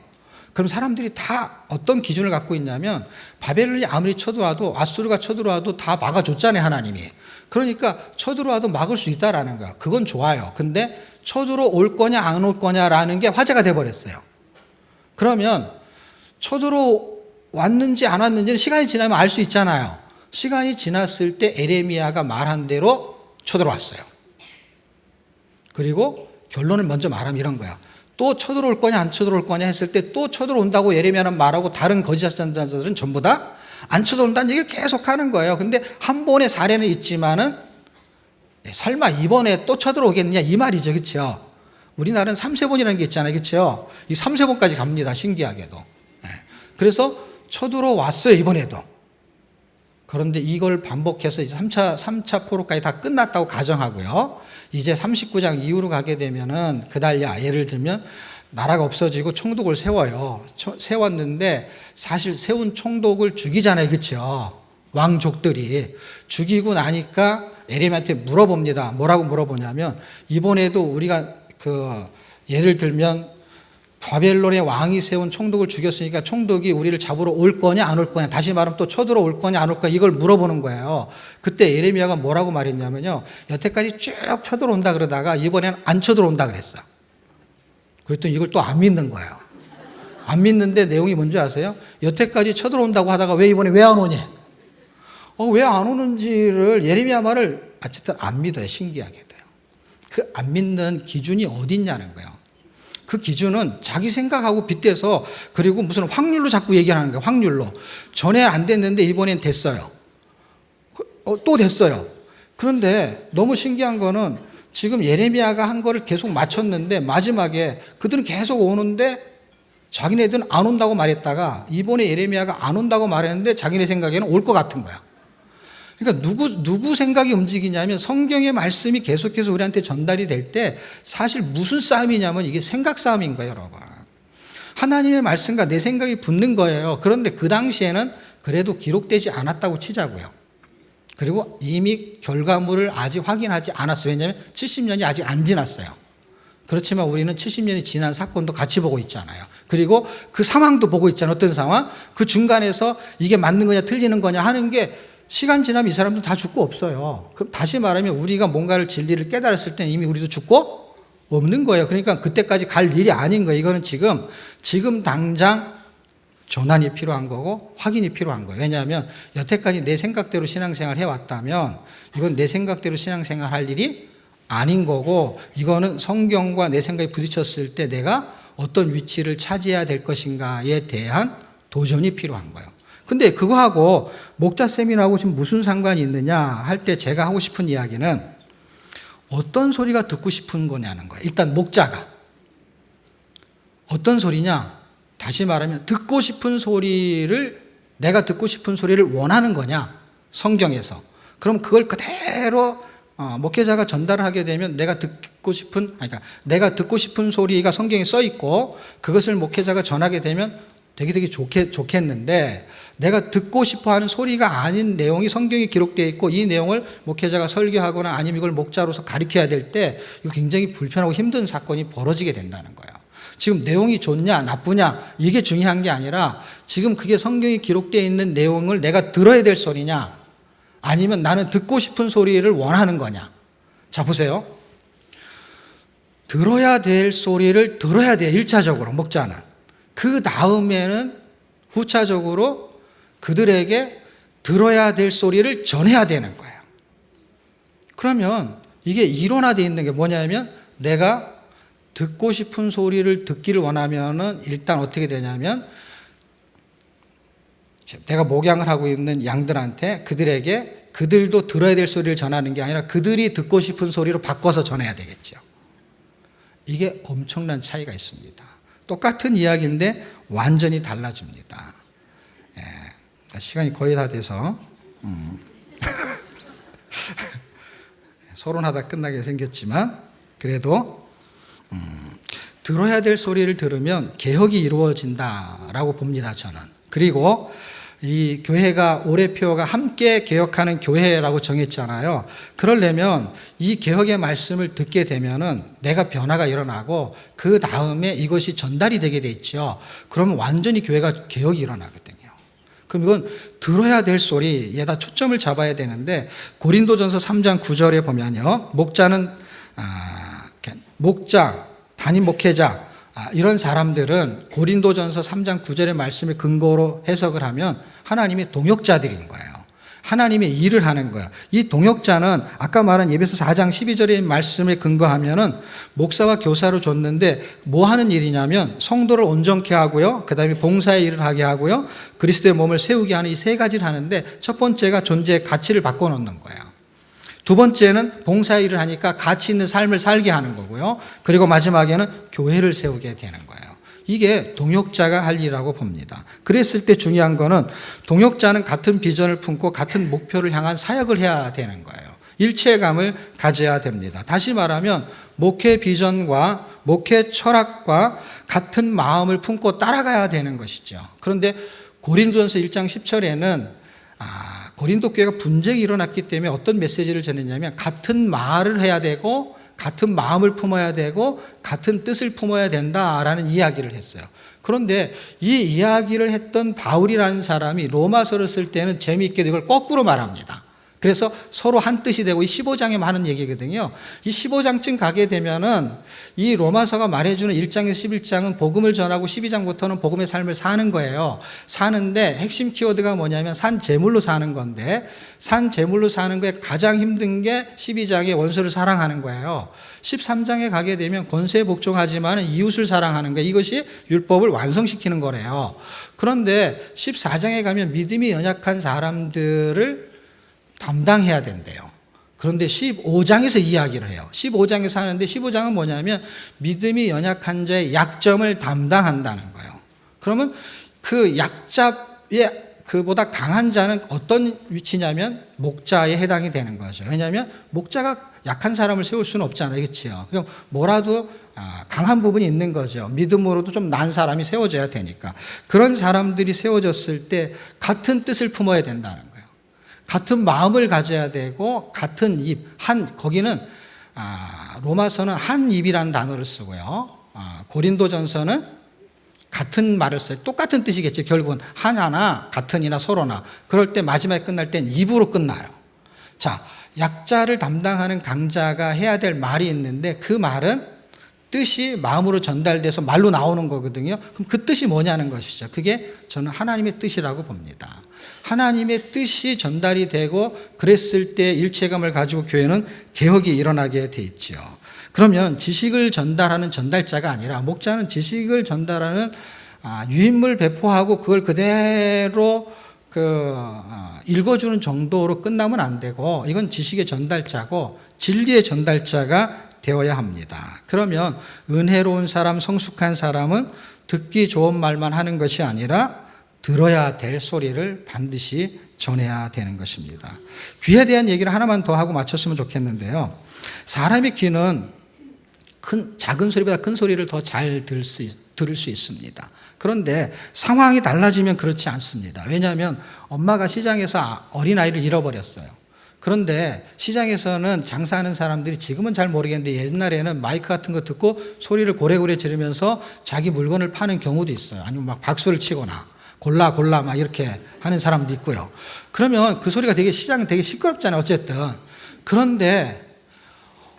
그럼 사람들이 다 어떤 기준을 갖고 있냐면 바벨론이 아무리 쳐들어와도 아수르가 쳐들어와도 다 막아줬잖아요, 하나님이. 그러니까 쳐들어와도 막을 수 있다라는 거야. 그건 좋아요. 근데 쳐들어올 거냐 안 올 거냐라는 게 화제가 돼버렸어요. 그러면 쳐들어왔는지 안 왔는지는 시간이 지나면 알 수 있잖아요. 시간이 지났을 때 에레미야가 말한 대로 쳐들어왔어요. 그리고 결론을 먼저 말하면 이런 거야. 또 쳐들어올 거냐 안 쳐들어올 거냐 했을 때 또 쳐들어온다고 예레미야는 말하고 다른 거짓 선지자들은 전부 다 안 쳐들어온다는 얘기를 계속 하는 거예요. 근데 한 번의 사례는 있지만은 설마 이번에 또 쳐들어오겠느냐 이 말이죠. 그렇죠? 우리나라는 3세번이라는 게 있잖아요. 그렇죠? 이 3세번까지 갑니다. 신기하게도. 예. 그래서 쳐들어왔어요. 이번에도. 그런데 이걸 반복해서 이제 3차 포로까지 다 끝났다고 가정하고요. 이제 39장 이후로 가게 되면은 그달야 예를 들면 나라가 없어지고 총독을 세워요. 세웠는데 사실 세운 총독을 죽이잖아요. 그렇죠? 왕족들이. 죽이고 나니까 에레미야한테 물어봅니다. 뭐라고 물어보냐면 이번에도 우리가 예를 들면 바벨론의 왕이 세운 총독을 죽였으니까 총독이 우리를 잡으러 올 거냐 안 올 거냐, 다시 말하면 또 쳐들어 올 거냐 안 올 거냐, 이걸 물어보는 거예요. 그때 예레미야가 뭐라고 말했냐면요, 여태까지 쭉 쳐들어온다 그러다가 이번에는 안 쳐들어온다 그랬어. 그랬더니 이걸 또 안 믿는 거예요. 안 믿는데 내용이 뭔지 아세요? 여태까지 쳐들어온다고 하다가 왜 이번에 왜 안 오니? 왜 안 오는지를 예레미야 말을 어쨌든 안 믿어요. 신기하게도요. 그 안 믿는 기준이 어디 있냐는 거예요. 그 기준은 자기 생각하고 빗대서, 그리고 무슨 확률로 자꾸 얘기하는 거예요. 확률로. 전에 안 됐는데 이번엔 됐어요. 또 됐어요. 그런데 너무 신기한 거는 지금 예레미야가 한 거를 계속 맞췄는데 마지막에 그들은 계속 오는데 자기네들은 안 온다고 말했다가 이번에 예레미야가 안 온다고 말했는데 자기네 생각에는 올 것 같은 거야. 그러니까 누구 생각이 움직이냐면 성경의 말씀이 계속해서 우리한테 전달이 될 때 사실 무슨 싸움이냐면 이게 생각 싸움인 거예요, 여러분. 하나님의 말씀과 내 생각이 붙는 거예요. 그런데 그 당시에는 그래도 기록되지 않았다고 치자고요. 그리고 이미 결과물을 아직 확인하지 않았어요. 왜냐하면 70년이 아직 안 지났어요. 그렇지만 우리는 70년이 지난 사건도 같이 보고 있잖아요. 그리고 그 상황도 보고 있잖아요. 어떤 상황? 그 중간에서 이게 맞는 거냐 틀리는 거냐 하는 게 시간 지나면 이 사람들 다 죽고 없어요. 그럼 다시 말하면 우리가 뭔가를 진리를 깨달았을 때는 이미 우리도 죽고 없는 거예요. 그러니까 그때까지 갈 일이 아닌 거예요. 이거는 지금 당장 전환이 필요한 거고 확인이 필요한 거예요. 왜냐하면 여태까지 내 생각대로 신앙생활 해왔다면 이건 내 생각대로 신앙생활 할 일이 아닌 거고, 이거는 성경과 내 생각이 부딪혔을 때 내가 어떤 위치를 차지해야 될 것인가에 대한 도전이 필요한 거예요. 근데 그거하고 목자 세미나하고 지금 무슨 상관이 있느냐 할 때 제가 하고 싶은 이야기는 어떤 소리가 듣고 싶은 거냐는 거예요. 일단 목자가 어떤 소리냐, 다시 말하면 듣고 싶은 소리를, 내가 듣고 싶은 소리를 원하는 거냐 성경에서. 그럼 그걸 그대로 목회자가 전달을 하게 되면 내가 듣고 싶은 소리가 성경에 써 있고 그것을 목회자가 전하게 되면 되게 좋겠는데, 내가 듣고 싶어 하는 소리가 아닌 내용이 성경에 기록되어 있고 이 내용을 목회자가 설교하거나 아니면 이걸 목자로서 가르쳐야 될 때 이거 굉장히 불편하고 힘든 사건이 벌어지게 된다는 거예요. 지금 내용이 좋냐 나쁘냐 이게 중요한 게 아니라 지금 그게 성경에 기록되어 있는 내용을 내가 들어야 될 소리냐 아니면 나는 듣고 싶은 소리를 원하는 거냐. 자, 보세요. 들어야 될 소리를 들어야 돼요. 1차적으로 목자는. 그 다음에는 후차적으로 그들에게 들어야 될 소리를 전해야 되는 거예요. 그러면 이게 이론화되어 있는 게 뭐냐면, 내가 듣고 싶은 소리를 듣기를 원하면은 일단 어떻게 되냐면, 내가 목양을 하고 있는 양들한테 그들도 들어야 될 소리를 전하는 게 아니라 그들이 듣고 싶은 소리로 바꿔서 전해야 되겠죠. 이게 엄청난 차이가 있습니다. 똑같은 이야기인데 완전히 달라집니다. 예, 시간이 거의 다 돼서 서론하다 끝나게 생겼지만 그래도 들어야 될 소리를 들으면 개혁이 이루어진다라고 봅니다, 저는. 그리고 이 교회가 올해 표어가 함께 개혁하는 교회라고 정했잖아요. 그러려면 이 개혁의 말씀을 듣게 되면은 내가 변화가 일어나고 그 다음에 이것이 전달이 되게 돼 있죠. 그러면 완전히 교회가 개혁이 일어나거든요. 그럼 이건 들어야 될 소리에다 초점을 잡아야 되는데, 고린도전서 3장 9절에 보면요, 목자, 담임 목회자 이런 사람들은 고린도전서 3장 9절의 말씀을 근거로 해석을 하면 하나님의 동역자들인 거예요. 하나님의 일을 하는 거예요. 이 동역자는 아까 말한 에베소 4장 12절의 말씀에 근거하면은 목사와 교사로 줬는데 뭐 하는 일이냐면 성도를 온전케 하고요, 그 다음에 봉사의 일을 하게 하고요, 그리스도의 몸을 세우게 하는 이 세 가지를 하는데, 첫 번째가 존재의 가치를 바꿔놓는 거예요. 두 번째는 봉사일을 하니까 가치 있는 삶을 살게 하는 거고요. 그리고 마지막에는 교회를 세우게 되는 거예요. 이게 동역자가 할 일이라고 봅니다. 그랬을 때 중요한 거는 동역자는 같은 비전을 품고 같은 목표를 향한 사역을 해야 되는 거예요. 일체감을 가져야 됩니다. 다시 말하면 목회 비전과 목회 철학과 같은 마음을 품고 따라가야 되는 것이죠. 그런데 고린도전서 1장 10절에는 고린도 교회가 분쟁이 일어났기 때문에 어떤 메시지를 전했냐면 같은 말을 해야 되고 같은 마음을 품어야 되고 같은 뜻을 품어야 된다라는 이야기를 했어요. 그런데 이 이야기를 했던 바울이라는 사람이 로마서를 쓸 때는 재미있게도 이걸 거꾸로 말합니다. 그래서 서로 한 뜻이 되고 이 15장에 하는 얘기거든요. 이 15장쯤 가게 되면은 이 로마서가 말해주는 1장에서 11장은 복음을 전하고 12장부터는 복음의 삶을 사는 거예요. 사는데 핵심 키워드가 뭐냐면 산 제물로 사는 건데 산 제물로 사는 거에 가장 힘든 게 12장의 원수를 사랑하는 거예요. 13장에 가게 되면 권세에 복종하지만 이웃을 사랑하는 거, 이것이 율법을 완성시키는 거래요. 그런데 14장에 가면 믿음이 연약한 사람들을 담당해야 된대요. 그런데 15장에서 이야기를 해요. 15장에서 하는데 15장은 뭐냐면 믿음이 연약한 자의 약점을 담당한다는 거예요. 그러면 그 약자의 그보다 강한 자는 어떤 위치냐면 목자에 해당이 되는 거죠. 왜냐하면 목자가 약한 사람을 세울 수는 없잖아요. 그렇죠? 그럼 뭐라도 강한 부분이 있는 거죠. 믿음으로도 좀 난 사람이 세워져야 되니까. 그런 사람들이 세워졌을 때 같은 뜻을 품어야 된다는 거예요. 같은 마음을 가져야 되고 같은 입, 거기는 로마서는 한 입이라는 단어를 쓰고요. 고린도전서는 같은 말을 써요. 똑같은 뜻이겠죠. 결국은 하나나 같은이나 서로나. 그럴 때 마지막에 끝날 땐 입으로 끝나요. 자, 약자를 담당하는 강자가 해야 될 말이 있는데 그 말은 뜻이 마음으로 전달돼서 말로 나오는 거거든요. 그럼 그 뜻이 뭐냐는 것이죠. 그게 저는 하나님의 뜻이라고 봅니다. 하나님의 뜻이 전달이 되고 그랬을 때 일체감을 가지고 교회는 개혁이 일어나게 돼 있죠. 그러면 지식을 전달하는 전달자가 아니라 목자는 지식을 전달하는 유인물 배포하고 그걸 그대로 읽어주는 정도로 끝나면 안 되고 이건 지식의 전달자고 진리의 전달자가 되어야 합니다. 그러면 은혜로운 사람, 성숙한 사람은 듣기 좋은 말만 하는 것이 아니라 들어야 될 소리를 반드시 전해야 되는 것입니다. 귀에 대한 얘기를 하나만 더 하고 마쳤으면 좋겠는데요. 사람의 귀는 작은 소리보다 큰 소리를 더 잘 들을 수 있습니다. 그런데 상황이 달라지면 그렇지 않습니다. 왜냐하면 엄마가 시장에서 어린아이를 잃어버렸어요. 그런데 시장에서는 장사하는 사람들이 지금은 잘 모르겠는데 옛날에는 마이크 같은 거 듣고 소리를 고래고래 지르면서 자기 물건을 파는 경우도 있어요. 아니면 막 박수를 치거나 골라 막 이렇게 하는 사람도 있고요. 그러면 그 소리가 시장은 되게 시끄럽잖아요. 어쨌든. 그런데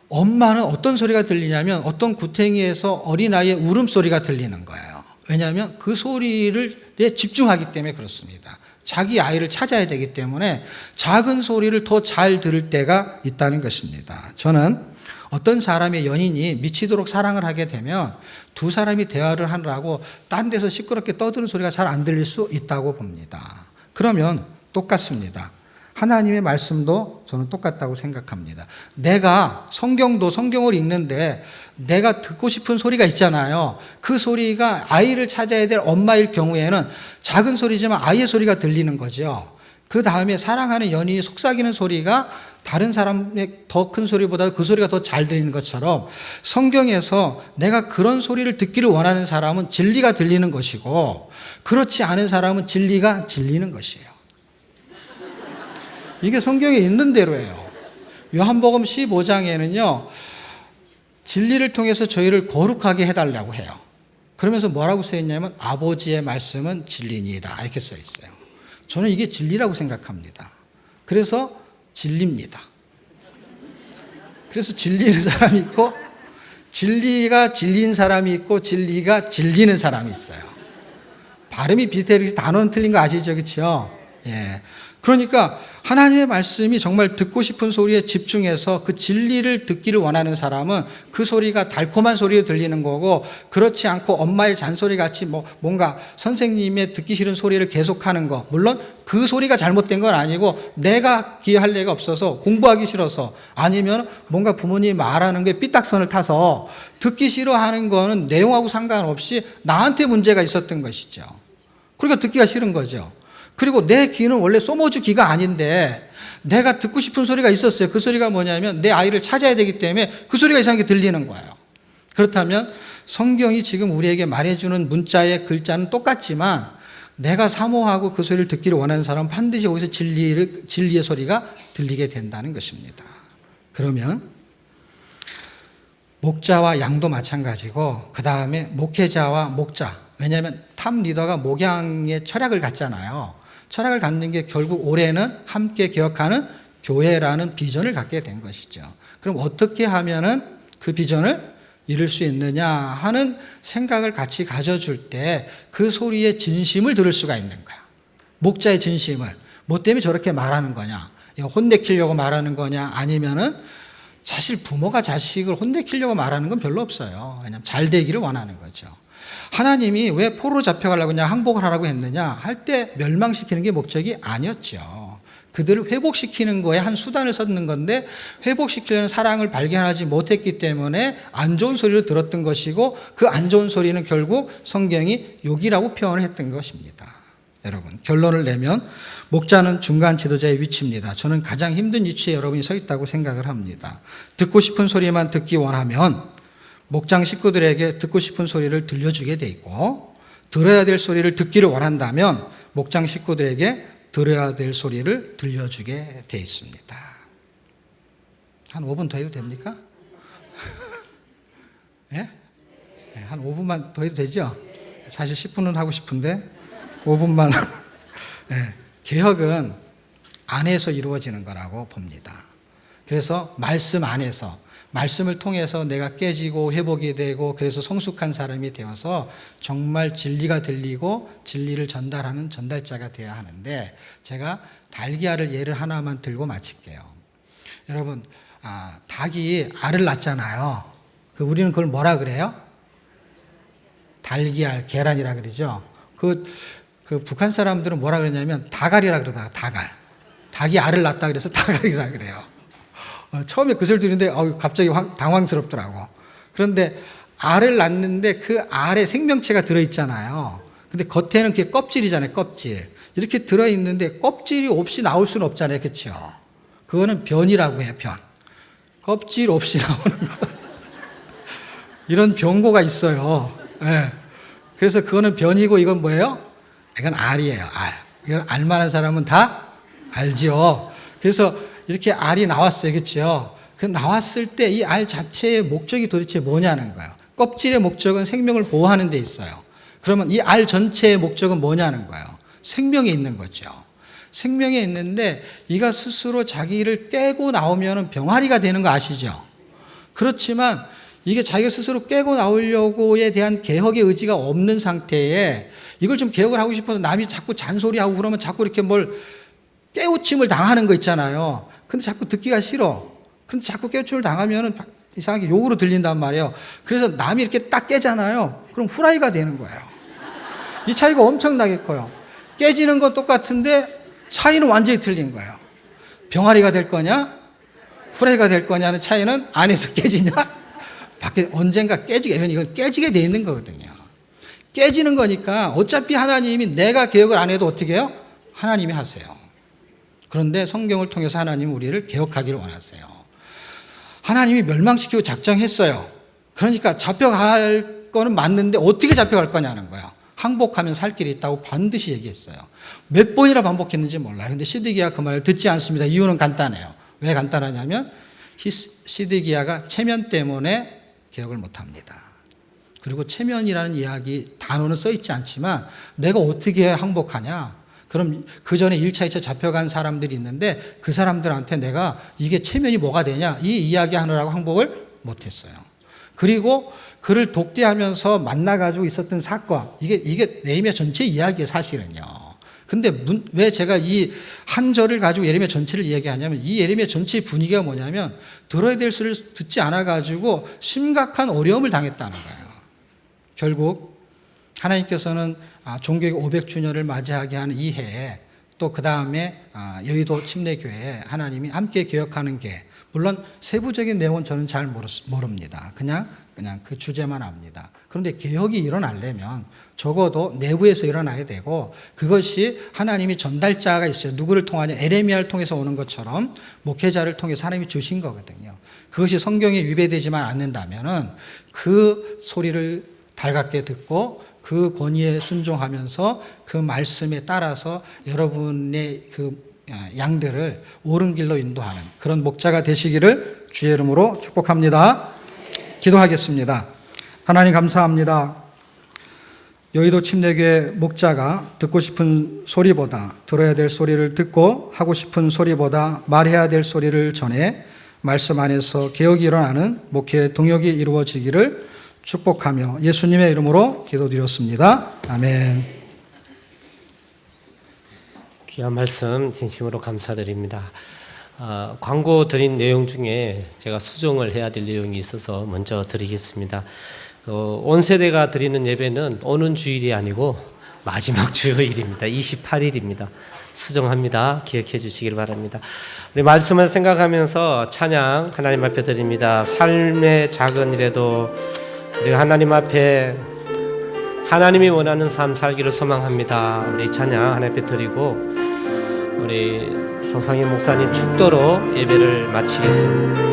엄마는 어떤 소리가 들리냐면 어떤 구탱이에서 어린아이의 울음소리가 들리는 거예요. 왜냐하면 그 소리에 집중하기 때문에 그렇습니다. 자기 아이를 찾아야 되기 때문에 작은 소리를 더 잘 들을 때가 있다는 것입니다. 저는 어떤 사람의 연인이 미치도록 사랑을 하게 되면 두 사람이 대화를 하느라고 딴 데서 시끄럽게 떠드는 소리가 잘 안 들릴 수 있다고 봅니다. 그러면 똑같습니다. 하나님의 말씀도 저는 똑같다고 생각합니다. 내가 성경을 읽는데 내가 듣고 싶은 소리가 있잖아요. 그 소리가 아이를 찾아야 될 엄마일 경우에는 작은 소리지만 아이의 소리가 들리는 거죠. 그 다음에 사랑하는 연인이 속삭이는 소리가 다른 사람의 더 큰 소리보다 그 소리가 더 잘 들리는 것처럼 성경에서 내가 그런 소리를 듣기를 원하는 사람은 진리가 들리는 것이고 그렇지 않은 사람은 진리가 질리는 것이에요. 이게 성경에 있는 대로예요. 요한복음 15장에는요. 진리를 통해서 저희를 거룩하게 해달라고 해요. 그러면서 뭐라고 써있냐면 아버지의 말씀은 진리니이다 이렇게 써있어요. 저는 이게 진리라고 생각합니다. 그래서 진리입니다. 그래서 질리는 사람이 있고 진리가 질린 사람이 있고 진리가 질리는 사람이 있어요. 발음이 비슷해요. 단어는 틀린 거 아시죠? 그렇죠? 예. 그러니까 하나님의 말씀이 정말 듣고 싶은 소리에 집중해서 그 진리를 듣기를 원하는 사람은 그 소리가 달콤한 소리로 들리는 거고, 그렇지 않고 엄마의 잔소리 같이 뭔가 선생님의 듣기 싫은 소리를 계속하는 거, 물론 그 소리가 잘못된 건 아니고 내가 귀에 할 얘기가 없어서 공부하기 싫어서, 아니면 뭔가 부모님이 말하는 게 삐딱선을 타서 듣기 싫어하는 거는 내용하고 상관없이 나한테 문제가 있었던 것이죠. 그러니까 듣기가 싫은 거죠. 그리고 내 귀는 원래 소모주 귀가 아닌데 내가 듣고 싶은 소리가 있었어요. 그 소리가 뭐냐면 내 아이를 찾아야 되기 때문에 그 소리가 이상하게 들리는 거예요. 그렇다면 성경이 지금 우리에게 말해주는 문자의 글자는 똑같지만 내가 사모하고 그 소리를 듣기를 원하는 사람은 반드시 거기서 진리의 소리가 들리게 된다는 것입니다. 그러면 목자와 양도 마찬가지고, 그 다음에 목회자와 목자, 왜냐하면 탑 리더가 목양의 철학을 갖잖아요. 철학을 갖는 게 결국 올해는 함께 개혁하는 교회라는 비전을 갖게 된 것이죠. 그럼 어떻게 하면은 그 비전을 이룰 수 있느냐 하는 생각을 같이 가져줄 때 그 소리의 진심을 들을 수가 있는 거야. 목자의 진심을. 뭐 때문에 저렇게 말하는 거냐? 혼내키려고 말하는 거냐? 아니면은 사실 부모가 자식을 혼내키려고 말하는 건 별로 없어요. 왜냐하면 잘 되기를 원하는 거죠. 하나님이 왜 포로로 잡혀가려고 그냥 항복을 하라고 했느냐 할 때 멸망시키는 게 목적이 아니었죠. 그들을 회복시키는 거에 한 수단을 썼는 건데, 회복시키려는 사랑을 발견하지 못했기 때문에 안 좋은 소리를 들었던 것이고, 그 안 좋은 소리는 결국 성경이 욕이라고 표현을 했던 것입니다. 여러분, 결론을 내면 목자는 중간 지도자의 위치입니다. 저는 가장 힘든 위치에 여러분이 서 있다고 생각을 합니다. 듣고 싶은 소리만 듣기 원하면 목장 식구들에게 듣고 싶은 소리를 들려주게 돼 있고, 들어야 될 소리를 듣기를 원한다면 목장 식구들에게 들어야 될 소리를 들려주게 돼 있습니다. 한 5분 더 해도 됩니까? 예? 네, 한 5분만 더 해도 되죠? 사실 10분은 하고 싶은데 5분만. 네, 개혁은 안에서 이루어지는 거라고 봅니다. 그래서 말씀 안에서, 말씀을 통해서 내가 깨지고 회복이 되고, 그래서 성숙한 사람이 되어서 정말 진리가 들리고 진리를 전달하는 전달자가 되어야 하는데, 제가 달걀을 예를 하나만 들고 마칠게요. 여러분, 닭이 알을 낳잖아요. 우리는 그걸 뭐라 그래요? 달걀, 계란이라 그러죠. 그 북한 사람들은 뭐라 그러냐면 다갈이라 그러더라고요. 다갈. 닭이 알을 낳았다 그래서 다갈이라 그래요. 처음에 그 소리 들었는데 갑자기 당황스럽더라고. 그런데 알을 낳는데 그 알에 생명체가 들어있잖아요. 근데 겉에는 그게 껍질이잖아요. 껍질. 이렇게 들어있는데 껍질이 없이 나올 수는 없잖아요. 그렇죠? 그거는 변이라고 해요. 변. 껍질 없이 나오는 거. 이런 변고가 있어요. 네. 그래서 그거는 변이고, 이건 뭐예요? 이건 알이에요. 알. 이걸 알만한 사람은 다 알죠. 그래서 이렇게 알이 나왔어요. 그렇죠? 그 나왔을 때 이 알 자체의 목적이 도대체 뭐냐는 거예요. 껍질의 목적은 생명을 보호하는 데 있어요. 그러면 이 알 전체의 목적은 뭐냐는 거예요. 생명에 있는 거죠. 생명에 있는데 이가 스스로 자기를 깨고 나오면 병아리가 되는 거 아시죠? 그렇지만 이게 자기가 스스로 깨고 나오려고에 대한 개혁의 의지가 없는 상태에, 이걸 좀 개혁을 하고 싶어서 남이 자꾸 잔소리하고 그러면 자꾸 이렇게 뭘 깨우침을 당하는 거 있잖아요. 근데 자꾸 듣기가 싫어. 근데 자꾸 깨우침을 당하면 이상하게 욕으로 들린단 말이에요. 그래서 남이 이렇게 딱 깨잖아요. 그럼 후라이가 되는 거예요. 이 차이가 엄청나게 커요. 깨지는 건 똑같은데 차이는 완전히 틀린 거예요. 병아리가 될 거냐, 후라이가 될 거냐는 차이는 안에서 깨지냐, 밖에 언젠가 깨지게, 이건 깨지게 돼 있는 거거든요. 깨지는 거니까 어차피 하나님이 내가 개혁을 안 해도 어떻게 해요? 하나님이 하세요. 그런데 성경을 통해서 하나님은 우리를 개혁하기를 원하세요. 하나님이 멸망시키고 작정했어요. 그러니까 잡혀갈 거는 맞는데 어떻게 잡혀갈 거냐는 거예요. 항복하면 살 길이 있다고 반드시 얘기했어요. 몇 번이나 반복했는지 몰라요. 근데 시드기야가 그 말을 듣지 않습니다. 이유는 간단해요. 왜 간단하냐면 시드기야가 체면 때문에 개혁을 못합니다. 그리고 체면이라는 이야기 단어는 써있지 않지만 내가 어떻게 항복하냐? 그럼 그 전에 1차, 2차 잡혀간 사람들이 있는데 그 사람들한테 내가 이게 체면이 뭐가 되냐? 이 이야기 하느라고 항복을 못했어요. 그리고 그를 독대하면서 만나가지고 있었던 사건, 이게 네헤미야 전체 이야기예요, 사실은요. 근데 왜 제가 이 한 절을 가지고 예레미야 전체를 이야기하냐면 이 예레미야 전체의 분위기가 뭐냐면 들어야 될 소리를 듣지 않아가지고 심각한 어려움을 당했다는 거예요. 결국 하나님께서는 종교의 500주년을 맞이하게 하는 이 해에 또 그 다음에 여의도 침례교회에 하나님이 함께 개혁하는 게 물론 세부적인 내용은 저는 잘 모릅니다. 그냥 그 주제만 압니다. 그런데 개혁이 일어나려면 적어도 내부에서 일어나야 되고 그것이 하나님이 전달자가 있어요. 누구를 통하냐? 에레미야를 통해서 오는 것처럼 목회자를 통해서 하나님이 주신 거거든요. 그것이 성경에 위배되지만 않는다면은 그 소리를 달갑게 듣고 그 권위에 순종하면서 그 말씀에 따라서 여러분의 그 양들을 옳은 길로 인도하는 그런 목자가 되시기를 주의 이름으로 축복합니다. 기도하겠습니다. 하나님 감사합니다. 여의도 침례교회 목자가 듣고 싶은 소리보다 들어야 될 소리를 듣고 하고 싶은 소리보다 말해야 될 소리를 전해 말씀 안에서 개혁이 일어나는 목회 동역이 이루어지기를 축복하며 예수님의 이름으로 기도드렸습니다. 아멘. 귀한 말씀 진심으로 감사드립니다. 광고 드린 내용 중에 제가 수정을 해야 될 내용이 있어서 먼저 드리겠습니다. 온 세대가 드리는 예배는 오는 주일이 아니고 마지막 주일입니다. 28일입니다. 수정합니다. 기억해 주시길 바랍니다. 우리 말씀을 생각하면서 찬양 하나님 앞에 드립니다. 삶의 작은 일에도 우리가 하나님 앞에 하나님이 원하는 삶 살기를 소망합니다. 우리 찬양 하나님 앞에 드리고 우리 조상희 목사님 축도로 예배를 마치겠습니다.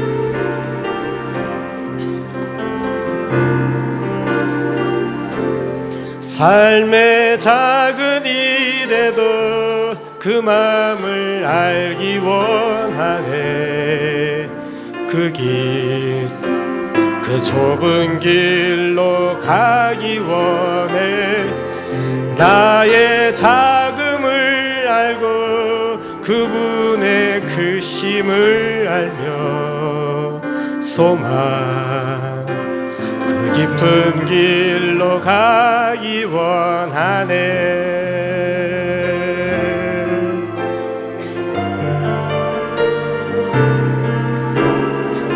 삶의 작은 일에도 그 마음을 알기 원하네. 그 좁은 길로 가기 원해. 나의 작음을 알고 그분의 크심을 알며 소망 그 깊은 길로 가기 원하네.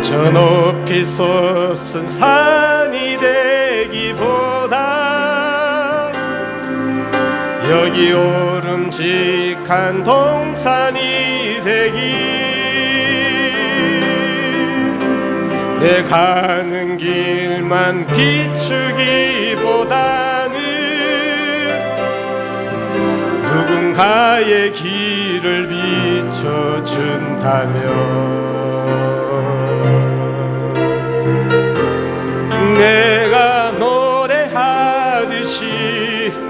저 높이 솟은 산이 되기보다 여기 오름직한 동산이 되기. 내 가는 길만 비추기보다는 누군가의 길을 비춰준다면 내가 노래하듯이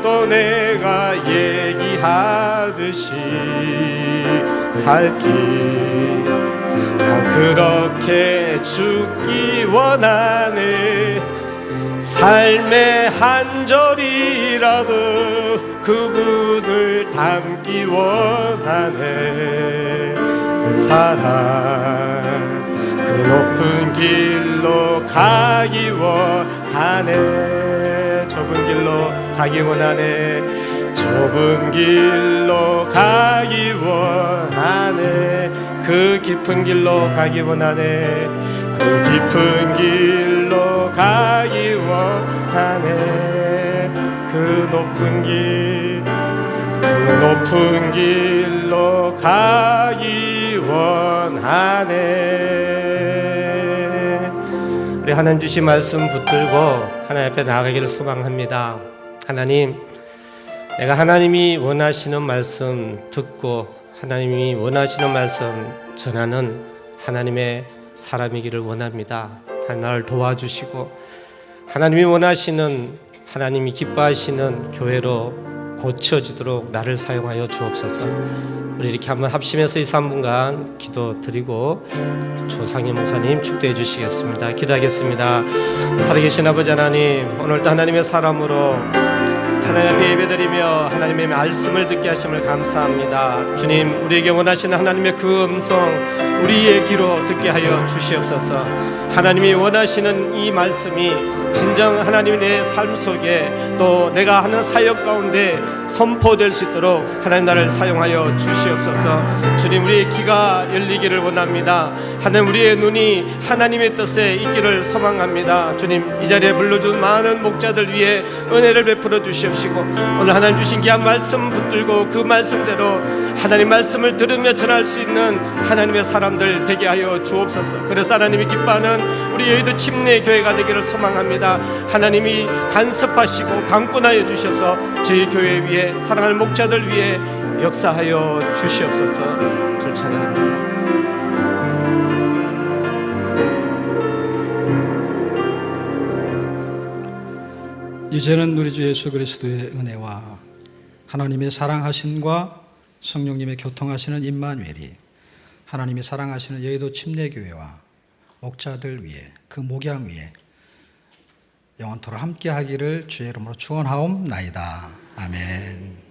또 내가 얘기하듯이 살기 난 그렇게 죽기 원하네. 삶의 한 절이라도 그분을 담기 원하네. 사랑 그 높은 길로 가기 원하네. 좁은 길로 가기 원하네. 좁은 길로 가기 원하네. 그 깊은 길로 가기 원하네. 그 깊은 길로 가기 원하네. 그 높은 길로 가기 원하네. 우리 하나님 주신 말씀 붙들고 하나님 앞에 나아가기를 소망합니다. 하나님, 내가 하나님이 원하시는 말씀 듣고 하나님이 원하시는 말씀 전하는 하나님의 사람이기를 원합니다. 나를 도와주시고 하나님이 원하시는, 하나님이 기뻐하시는 교회로 고쳐지도록 나를 사용하여 주옵소서. 우리 이렇게 한번 합심해서 이 3분간 기도 드리고 조상희 목사님 축도해 주시겠습니다. 기도하겠습니다. 살아계신 아버지 하나님, 오늘도 하나님의 사람으로 하나님 앞에 예배드리며 하나님의 말씀을 듣게 하심을 감사합니다. 주님, 우리에게 원하시는 하나님의 그 음성 우리의 귀로 듣게 하여 주시옵소서. 하나님이 원하시는 이 말씀이 진정 하나님의 내 삶 속에 또 내가 하는 사역 가운데 선포될 수 있도록 하나님 나를 사용하여 주시옵소서. 주님, 우리의 귀가 열리기를 원합니다. 하나님, 우리의 눈이 하나님의 뜻에 있기를 소망합니다. 주님, 이 자리에 불러준 많은 목자들 위해 은혜를 베풀어 주시옵시고, 오늘 하나님 주신 귀한 말씀 붙들고 그 말씀대로 하나님 말씀을 들으며 전할 수 있는 하나님의 사람들 되게 하여 주옵소서. 그래서 하나님이 기뻐하는 우리 여의도 침례교회가 되기를 소망합니다. 하나님이 간섭하시고 강권하여 주셔서 저희 교회 위에 사랑하는 목자들 위에 역사하여 주시옵소서. 줄 찬양합니다. 이제는 우리 주 예수 그리스도의 은혜와 하나님의 사랑하심과 성령님의 교통하시는 임마누엘이 하나님이 사랑하시는 여의도 침례교회와 목자들 위에 그 목양 위에 영원토록 함께하기를 주의 이름으로 축원하옵나이다. 아멘.